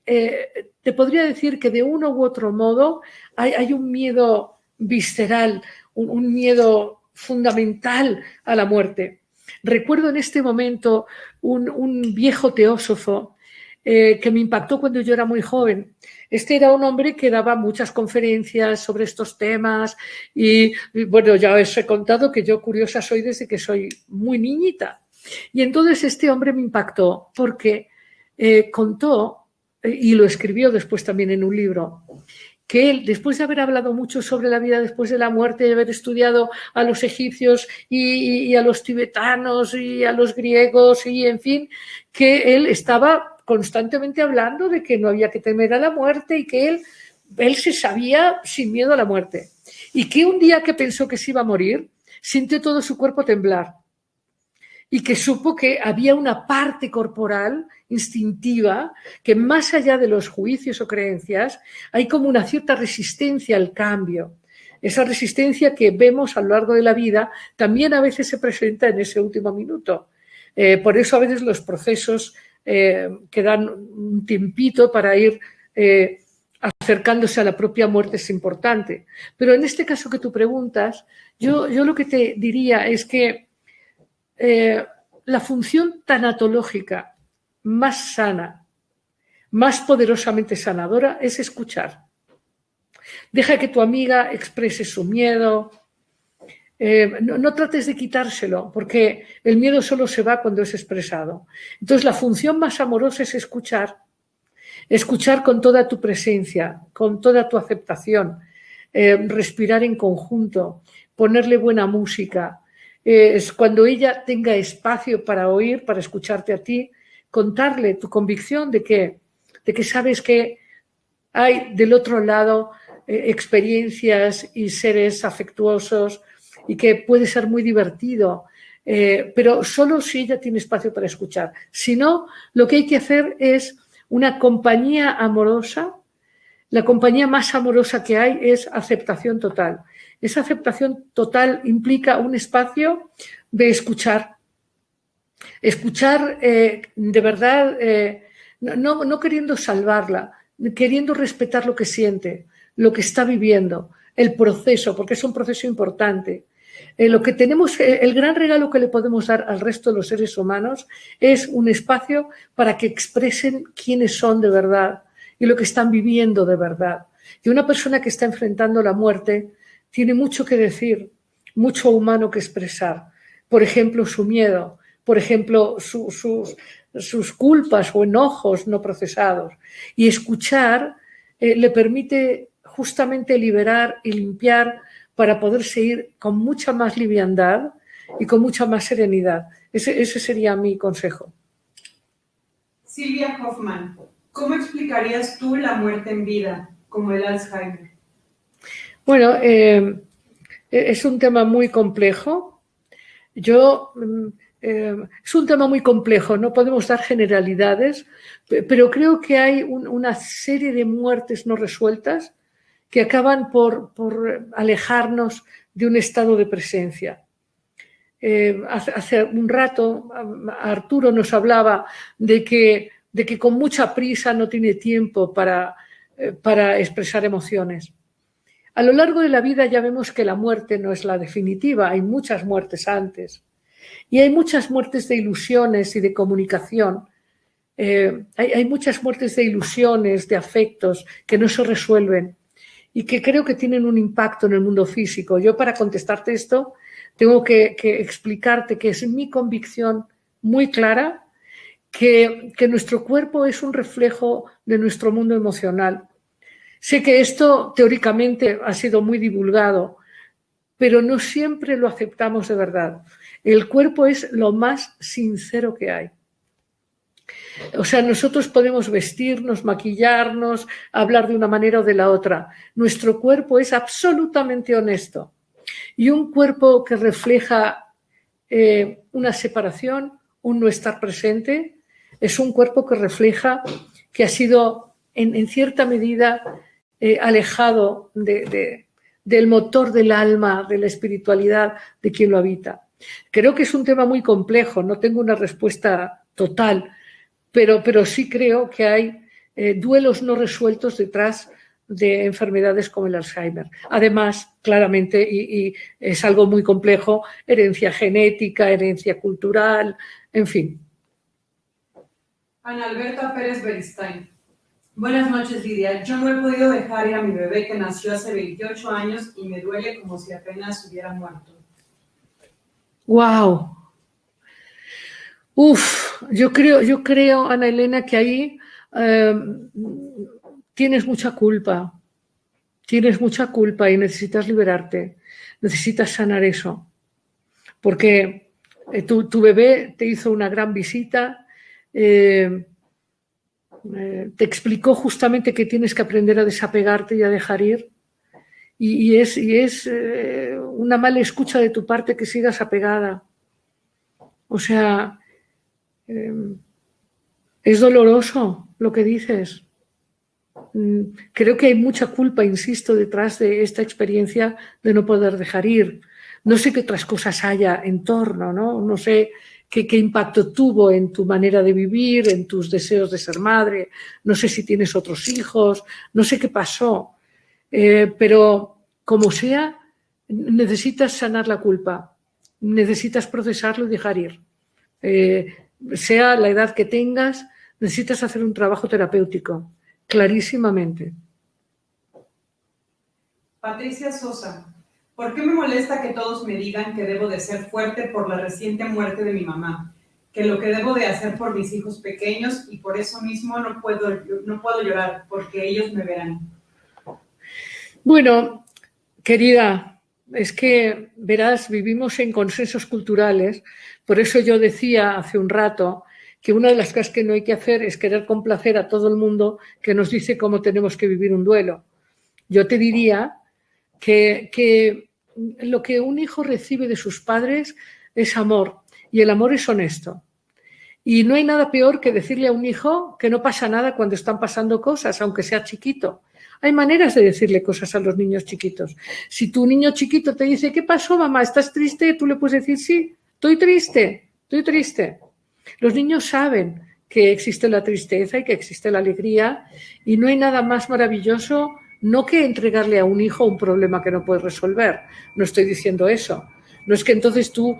te podría decir que de uno u otro modo hay un miedo visceral, un miedo fundamental a la muerte. Recuerdo en este momento un viejo teósofo que me impactó cuando yo era muy joven. Este era un hombre que daba muchas conferencias sobre estos temas y bueno, ya os he contado que yo curiosa soy desde que soy muy niñita. Y entonces este hombre me impactó porque contó, y lo escribió después también en un libro, que él, después de haber hablado mucho sobre la vida después de la muerte, de haber estudiado a los egipcios y a los tibetanos y a los griegos y, en fin, que él estaba constantemente hablando de que no había que temer a la muerte y que él se sabía sin miedo a la muerte. Y que un día que pensó que se iba a morir, sintió todo su cuerpo temblar y que supo que había una parte corporal instintiva que, más allá de los juicios o creencias, hay como una cierta resistencia al cambio. Esa resistencia que vemos a lo largo de la vida también a veces se presenta en ese último minuto. Por eso a veces los procesos que dan un tiempito para ir acercándose a la propia muerte es importante. Pero en este caso que tú preguntas, yo lo que te diría es que la función tanatológica más sana, más poderosamente sanadora, es escuchar. Deja que tu amiga exprese su miedo. No trates de quitárselo, porque el miedo solo se va cuando es expresado. Entonces, la función más amorosa es escuchar. Escuchar con toda tu presencia, con toda tu aceptación, respirar en conjunto, ponerle buena música. Es cuando ella tenga espacio para oír, para escucharte a ti, contarle tu convicción de que sabes que hay del otro lado experiencias y seres afectuosos y que puede ser muy divertido, pero solo si ella tiene espacio para escuchar. Si no, lo que hay que hacer es una compañía amorosa. La compañía más amorosa que hay es aceptación total. Esa aceptación total implica un espacio de escuchar. Escuchar de verdad, no queriendo salvarla, queriendo respetar lo que siente, lo que está viviendo, el proceso, porque es un proceso importante. Lo que tenemos, el gran regalo que le podemos dar al resto de los seres humanos es un espacio para que expresen quiénes son de verdad y lo que están viviendo de verdad. Y una persona que está enfrentando la muerte tiene mucho que decir, mucho humano que expresar. Por ejemplo, su miedo, por ejemplo, sus culpas o enojos no procesados. Y escuchar le permite justamente liberar y limpiar para poder seguir con mucha más liviandad y con mucha más serenidad. Ese sería mi consejo. Silvia Hoffman, ¿cómo explicarías tú la muerte en vida, como el Alzheimer? Bueno, es un tema muy complejo. Es un tema muy complejo, no podemos dar generalidades, pero creo que hay una serie de muertes no resueltas que acaban por alejarnos de un estado de presencia. Hace un rato Arturo nos hablaba de que con mucha prisa no tiene tiempo para expresar emociones. A lo largo de la vida ya vemos que la muerte no es la definitiva, hay muchas muertes antes. Y hay muchas muertes de ilusiones y de comunicación. Hay muchas muertes de ilusiones, de afectos que no se resuelven y que creo que tienen un impacto en el mundo físico. Yo, para contestarte esto, tengo que explicarte que es mi convicción muy clara que nuestro cuerpo es un reflejo de nuestro mundo emocional. Sé que esto teóricamente ha sido muy divulgado, pero no siempre lo aceptamos de verdad. El cuerpo es lo más sincero que hay. O sea, nosotros podemos vestirnos, maquillarnos, hablar de una manera o de la otra. Nuestro cuerpo es absolutamente honesto. Y un cuerpo que refleja una separación, un no estar presente, es un cuerpo que refleja que ha sido en cierta medida alejado del motor del alma, de la espiritualidad de quien lo habita. Creo que es un tema muy complejo, no tengo una respuesta total, pero sí creo que hay duelos no resueltos detrás de enfermedades como el Alzheimer. Además, claramente, y es algo muy complejo, herencia genética, herencia cultural, en fin. Ana Alberta Pérez Beristain. Buenas noches, Lidia. Yo no he podido dejar ir a mi bebé que nació hace 28 años y me duele como si apenas hubiera muerto. ¡Wow! Yo creo, Ana Elena, que ahí tienes mucha culpa. Tienes mucha culpa y necesitas liberarte. Necesitas sanar eso. Porque tu bebé te hizo una gran visita, te explicó justamente que tienes que aprender a desapegarte y a dejar ir. Y es una mala escucha de tu parte que sigas apegada. O sea, es doloroso lo que dices. Creo que hay mucha culpa, insisto, detrás de esta experiencia de no poder dejar ir. No sé qué otras cosas haya en torno, ¿no? No sé qué impacto tuvo en tu manera de vivir, en tus deseos de ser madre. No sé si tienes otros hijos, no sé qué pasó. Pero como sea, necesitas sanar la culpa. Necesitas procesarlo y dejar ir. Sea la edad que tengas, necesitas hacer un trabajo terapéutico, clarísimamente. Patricia Sosa. ¿Por qué me molesta que todos me digan que debo de ser fuerte por la reciente muerte de mi mamá? Que lo que debo de hacer por mis hijos pequeños y por eso mismo no puedo llorar porque ellos me verán. Bueno, querida, es que, verás, vivimos en consensos culturales. Por eso yo decía hace un rato que una de las cosas que no hay que hacer es querer complacer a todo el mundo que nos dice cómo tenemos que vivir un duelo. Yo te diría que lo que un hijo recibe de sus padres es amor, y el amor es honesto. Y no hay nada peor que decirle a un hijo que no pasa nada cuando están pasando cosas, aunque sea chiquito. Hay maneras de decirle cosas a los niños chiquitos. Si tu niño chiquito te dice, ¿qué pasó, mamá? ¿Estás triste? Tú le puedes decir, sí, estoy triste, estoy triste. Los niños saben que existe la tristeza y que existe la alegría, y no hay nada más maravilloso no que entregarle a un hijo un problema que no puedes resolver. No estoy diciendo eso. No es que entonces tú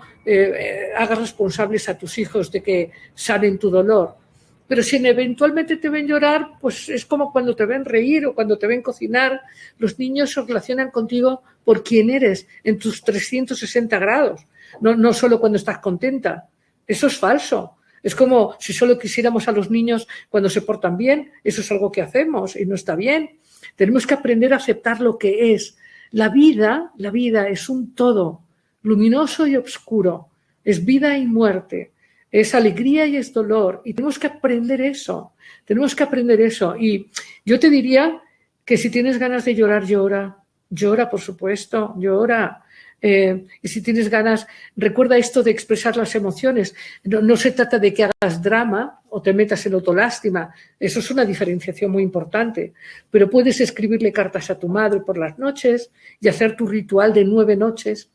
hagas responsables a tus hijos de que sanen tu dolor. Pero si eventualmente te ven llorar, pues es como cuando te ven reír o cuando te ven cocinar. Los niños se relacionan contigo por quién eres, en tus 360 grados. No solo cuando estás contenta. Eso es falso. Es como si solo quisiéramos a los niños cuando se portan bien. Eso es algo que hacemos y no está bien. Tenemos que aprender a aceptar lo que es. La vida es un todo, luminoso y oscuro. Es vida y muerte. Es alegría y es dolor. Y tenemos que aprender eso. Tenemos que aprender eso. Y yo te diría que si tienes ganas de llorar, llora. Llora, por supuesto, llora. Y si tienes ganas, recuerda esto de expresar las emociones. No se trata de que hagas drama o te metas en autolástima. Eso es una diferenciación muy importante. Pero puedes escribirle cartas a tu madre por las noches y hacer tu ritual de 9 noches,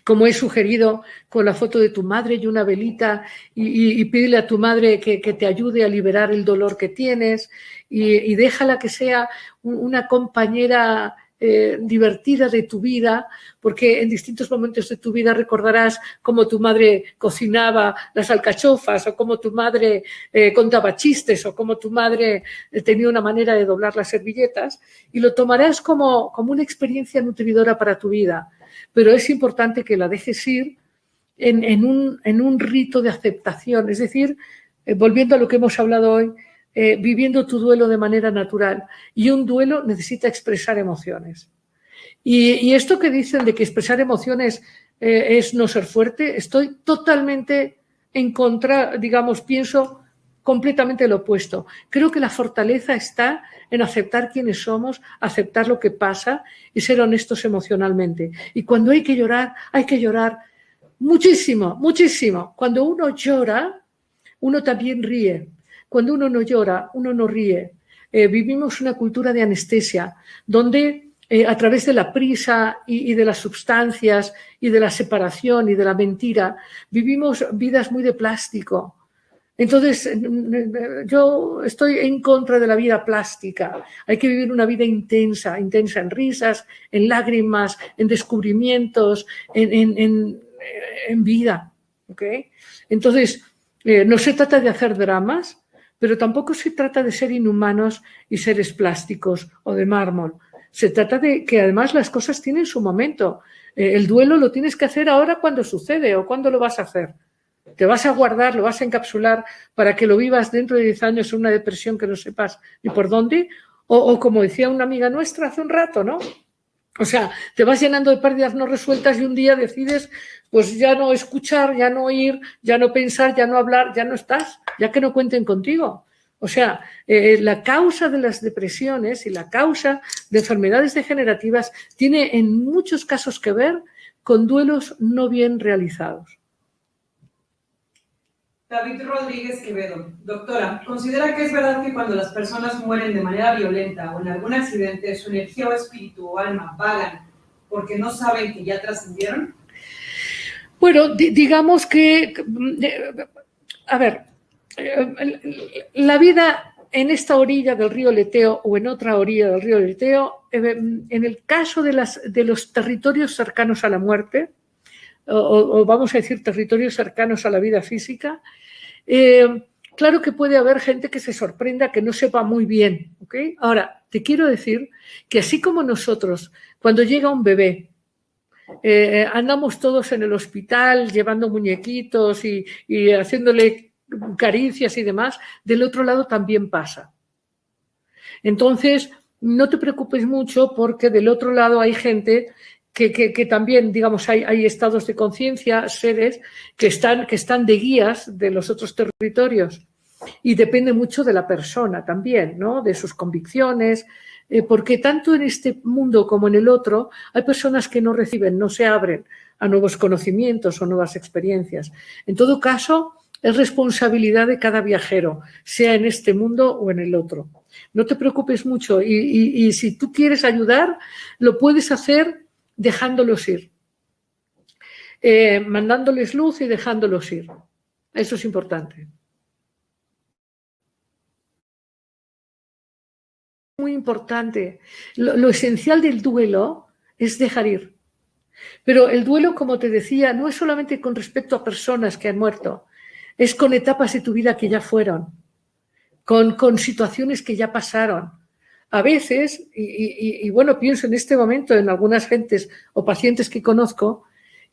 como he sugerido, con la foto de tu madre y una velita, y pídele a tu madre que te ayude a liberar el dolor que tienes, y déjala que sea una compañera divertida de tu vida, porque en distintos momentos de tu vida recordarás cómo tu madre cocinaba las alcachofas o cómo tu madre contaba chistes o cómo tu madre tenía una manera de doblar las servilletas y lo tomarás como una experiencia nutridora para tu vida. Pero es importante que la dejes ir en un rito de aceptación, es decir, volviendo a lo que hemos hablado hoy, viviendo tu duelo de manera natural. Y un duelo necesita expresar emociones. Y esto que dicen de que expresar emociones es no ser fuerte, estoy totalmente en contra, digamos, pienso completamente lo opuesto. Creo que la fortaleza está en aceptar quiénes somos, aceptar lo que pasa y ser honestos emocionalmente. Y cuando hay que llorar muchísimo, muchísimo. Cuando uno llora, uno también ríe. Cuando uno no llora, uno no ríe. Vivimos una cultura de anestesia, donde a través de la prisa y de las sustancias y de la separación y de la mentira, vivimos vidas muy de plástico. Entonces, yo estoy en contra de la vida plástica. Hay que vivir una vida intensa, intensa en risas, en lágrimas, en descubrimientos, en vida. ¿Okay? Entonces, no se trata de hacer dramas, pero tampoco se trata de ser inhumanos y seres plásticos o de mármol. Se trata de que además las cosas tienen su momento. El duelo lo tienes que hacer ahora cuando sucede o cuando lo vas a hacer. Te vas a guardar, lo vas a encapsular para que lo vivas dentro de 10 años en una depresión que no sepas ni por dónde. O como decía una amiga nuestra hace un rato, ¿no? O sea, te vas llenando de pérdidas no resueltas y un día decides pues ya no escuchar, ya no oír, ya no pensar, ya no hablar, ya no estás, ya que no cuenten contigo. O sea, la causa de las depresiones y la causa de enfermedades degenerativas tiene en muchos casos que ver con duelos no bien realizados. David Rodríguez Quevedo. Doctora, ¿considera que es verdad que cuando las personas mueren de manera violenta o en algún accidente, su energía o espíritu o alma vagan porque no saben que ya trascendieron? Bueno, digamos que, a ver, la vida en esta orilla del río Leteo o en otra orilla del río Leteo, en el caso de los territorios cercanos a la muerte, o vamos a decir territorios cercanos a la vida física, claro que puede haber gente que se sorprenda, que no sepa muy bien. ¿Okay? Ahora, te quiero decir que así como nosotros, cuando llega un bebé, andamos todos en el hospital llevando muñequitos y haciéndole caricias y demás, del otro lado también pasa. Entonces, no te preocupes mucho porque del otro lado hay gente que también, digamos, hay estados de conciencia, seres que están de guías de los otros territorios y depende mucho de la persona también, ¿no? De sus convicciones, porque tanto en este mundo como en el otro hay personas que no reciben, no se abren a nuevos conocimientos o nuevas experiencias. En todo caso, es responsabilidad de cada viajero, sea en este mundo o en el otro. No te preocupes mucho y si tú quieres ayudar, lo puedes hacer dejándolos ir, mandándoles luz y dejándolos ir. Eso es importante. Muy importante. Lo esencial del duelo es dejar ir. Pero el duelo, como te decía, no es solamente con respecto a personas que han muerto, es con etapas de tu vida que ya fueron, con situaciones que ya pasaron. A veces, y bueno, pienso en este momento en algunas gentes o pacientes que conozco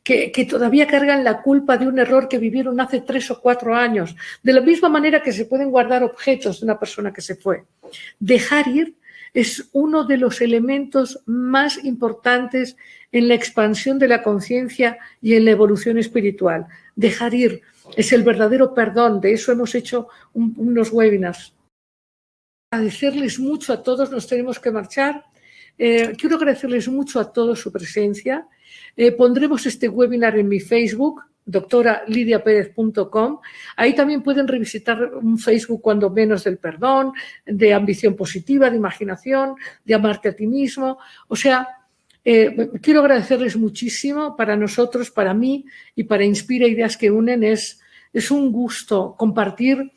que todavía cargan la culpa de un error que vivieron hace 3 o 4 años, de la misma manera que se pueden guardar objetos de una persona que se fue. Dejar ir es uno de los elementos más importantes en la expansión de la conciencia y en la evolución espiritual. Dejar ir es el verdadero perdón. De eso hemos hecho unos webinars. Agradecerles mucho a todos, nos tenemos que marchar. Quiero agradecerles mucho a todos su presencia. Pondremos este webinar en mi Facebook, doctoralidiaperez.com. Ahí también pueden revisitar un Facebook cuando menos del perdón, de ambición positiva, de imaginación, de amarte a ti mismo. O sea, quiero agradecerles muchísimo. Para nosotros, para mí y para Inspira Ideas que Unen es un gusto compartir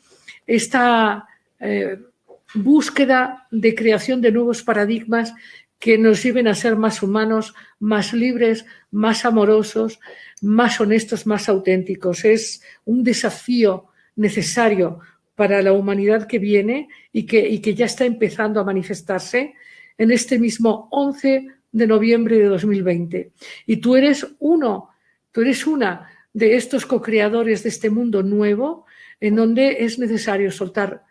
esta búsqueda de creación de nuevos paradigmas que nos lleven a ser más humanos, más libres, más amorosos, más honestos, más auténticos. Es un desafío necesario para la humanidad que viene y que ya está empezando a manifestarse en este mismo 11 de noviembre de 2020. Y tú eres una de estos co-creadores de este mundo nuevo en donde es necesario soltar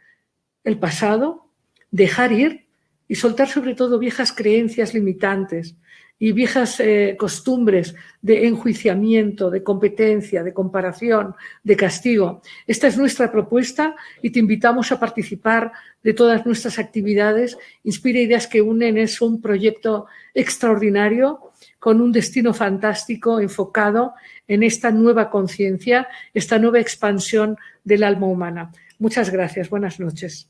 el pasado, dejar ir y soltar sobre todo viejas creencias limitantes y viejas costumbres de enjuiciamiento, de competencia, de comparación, de castigo. Esta es nuestra propuesta y te invitamos a participar de todas nuestras actividades. Inspira Ideas que Unen es un proyecto extraordinario con un destino fantástico enfocado en esta nueva conciencia, esta nueva expansión del alma humana. Muchas gracias. Buenas noches.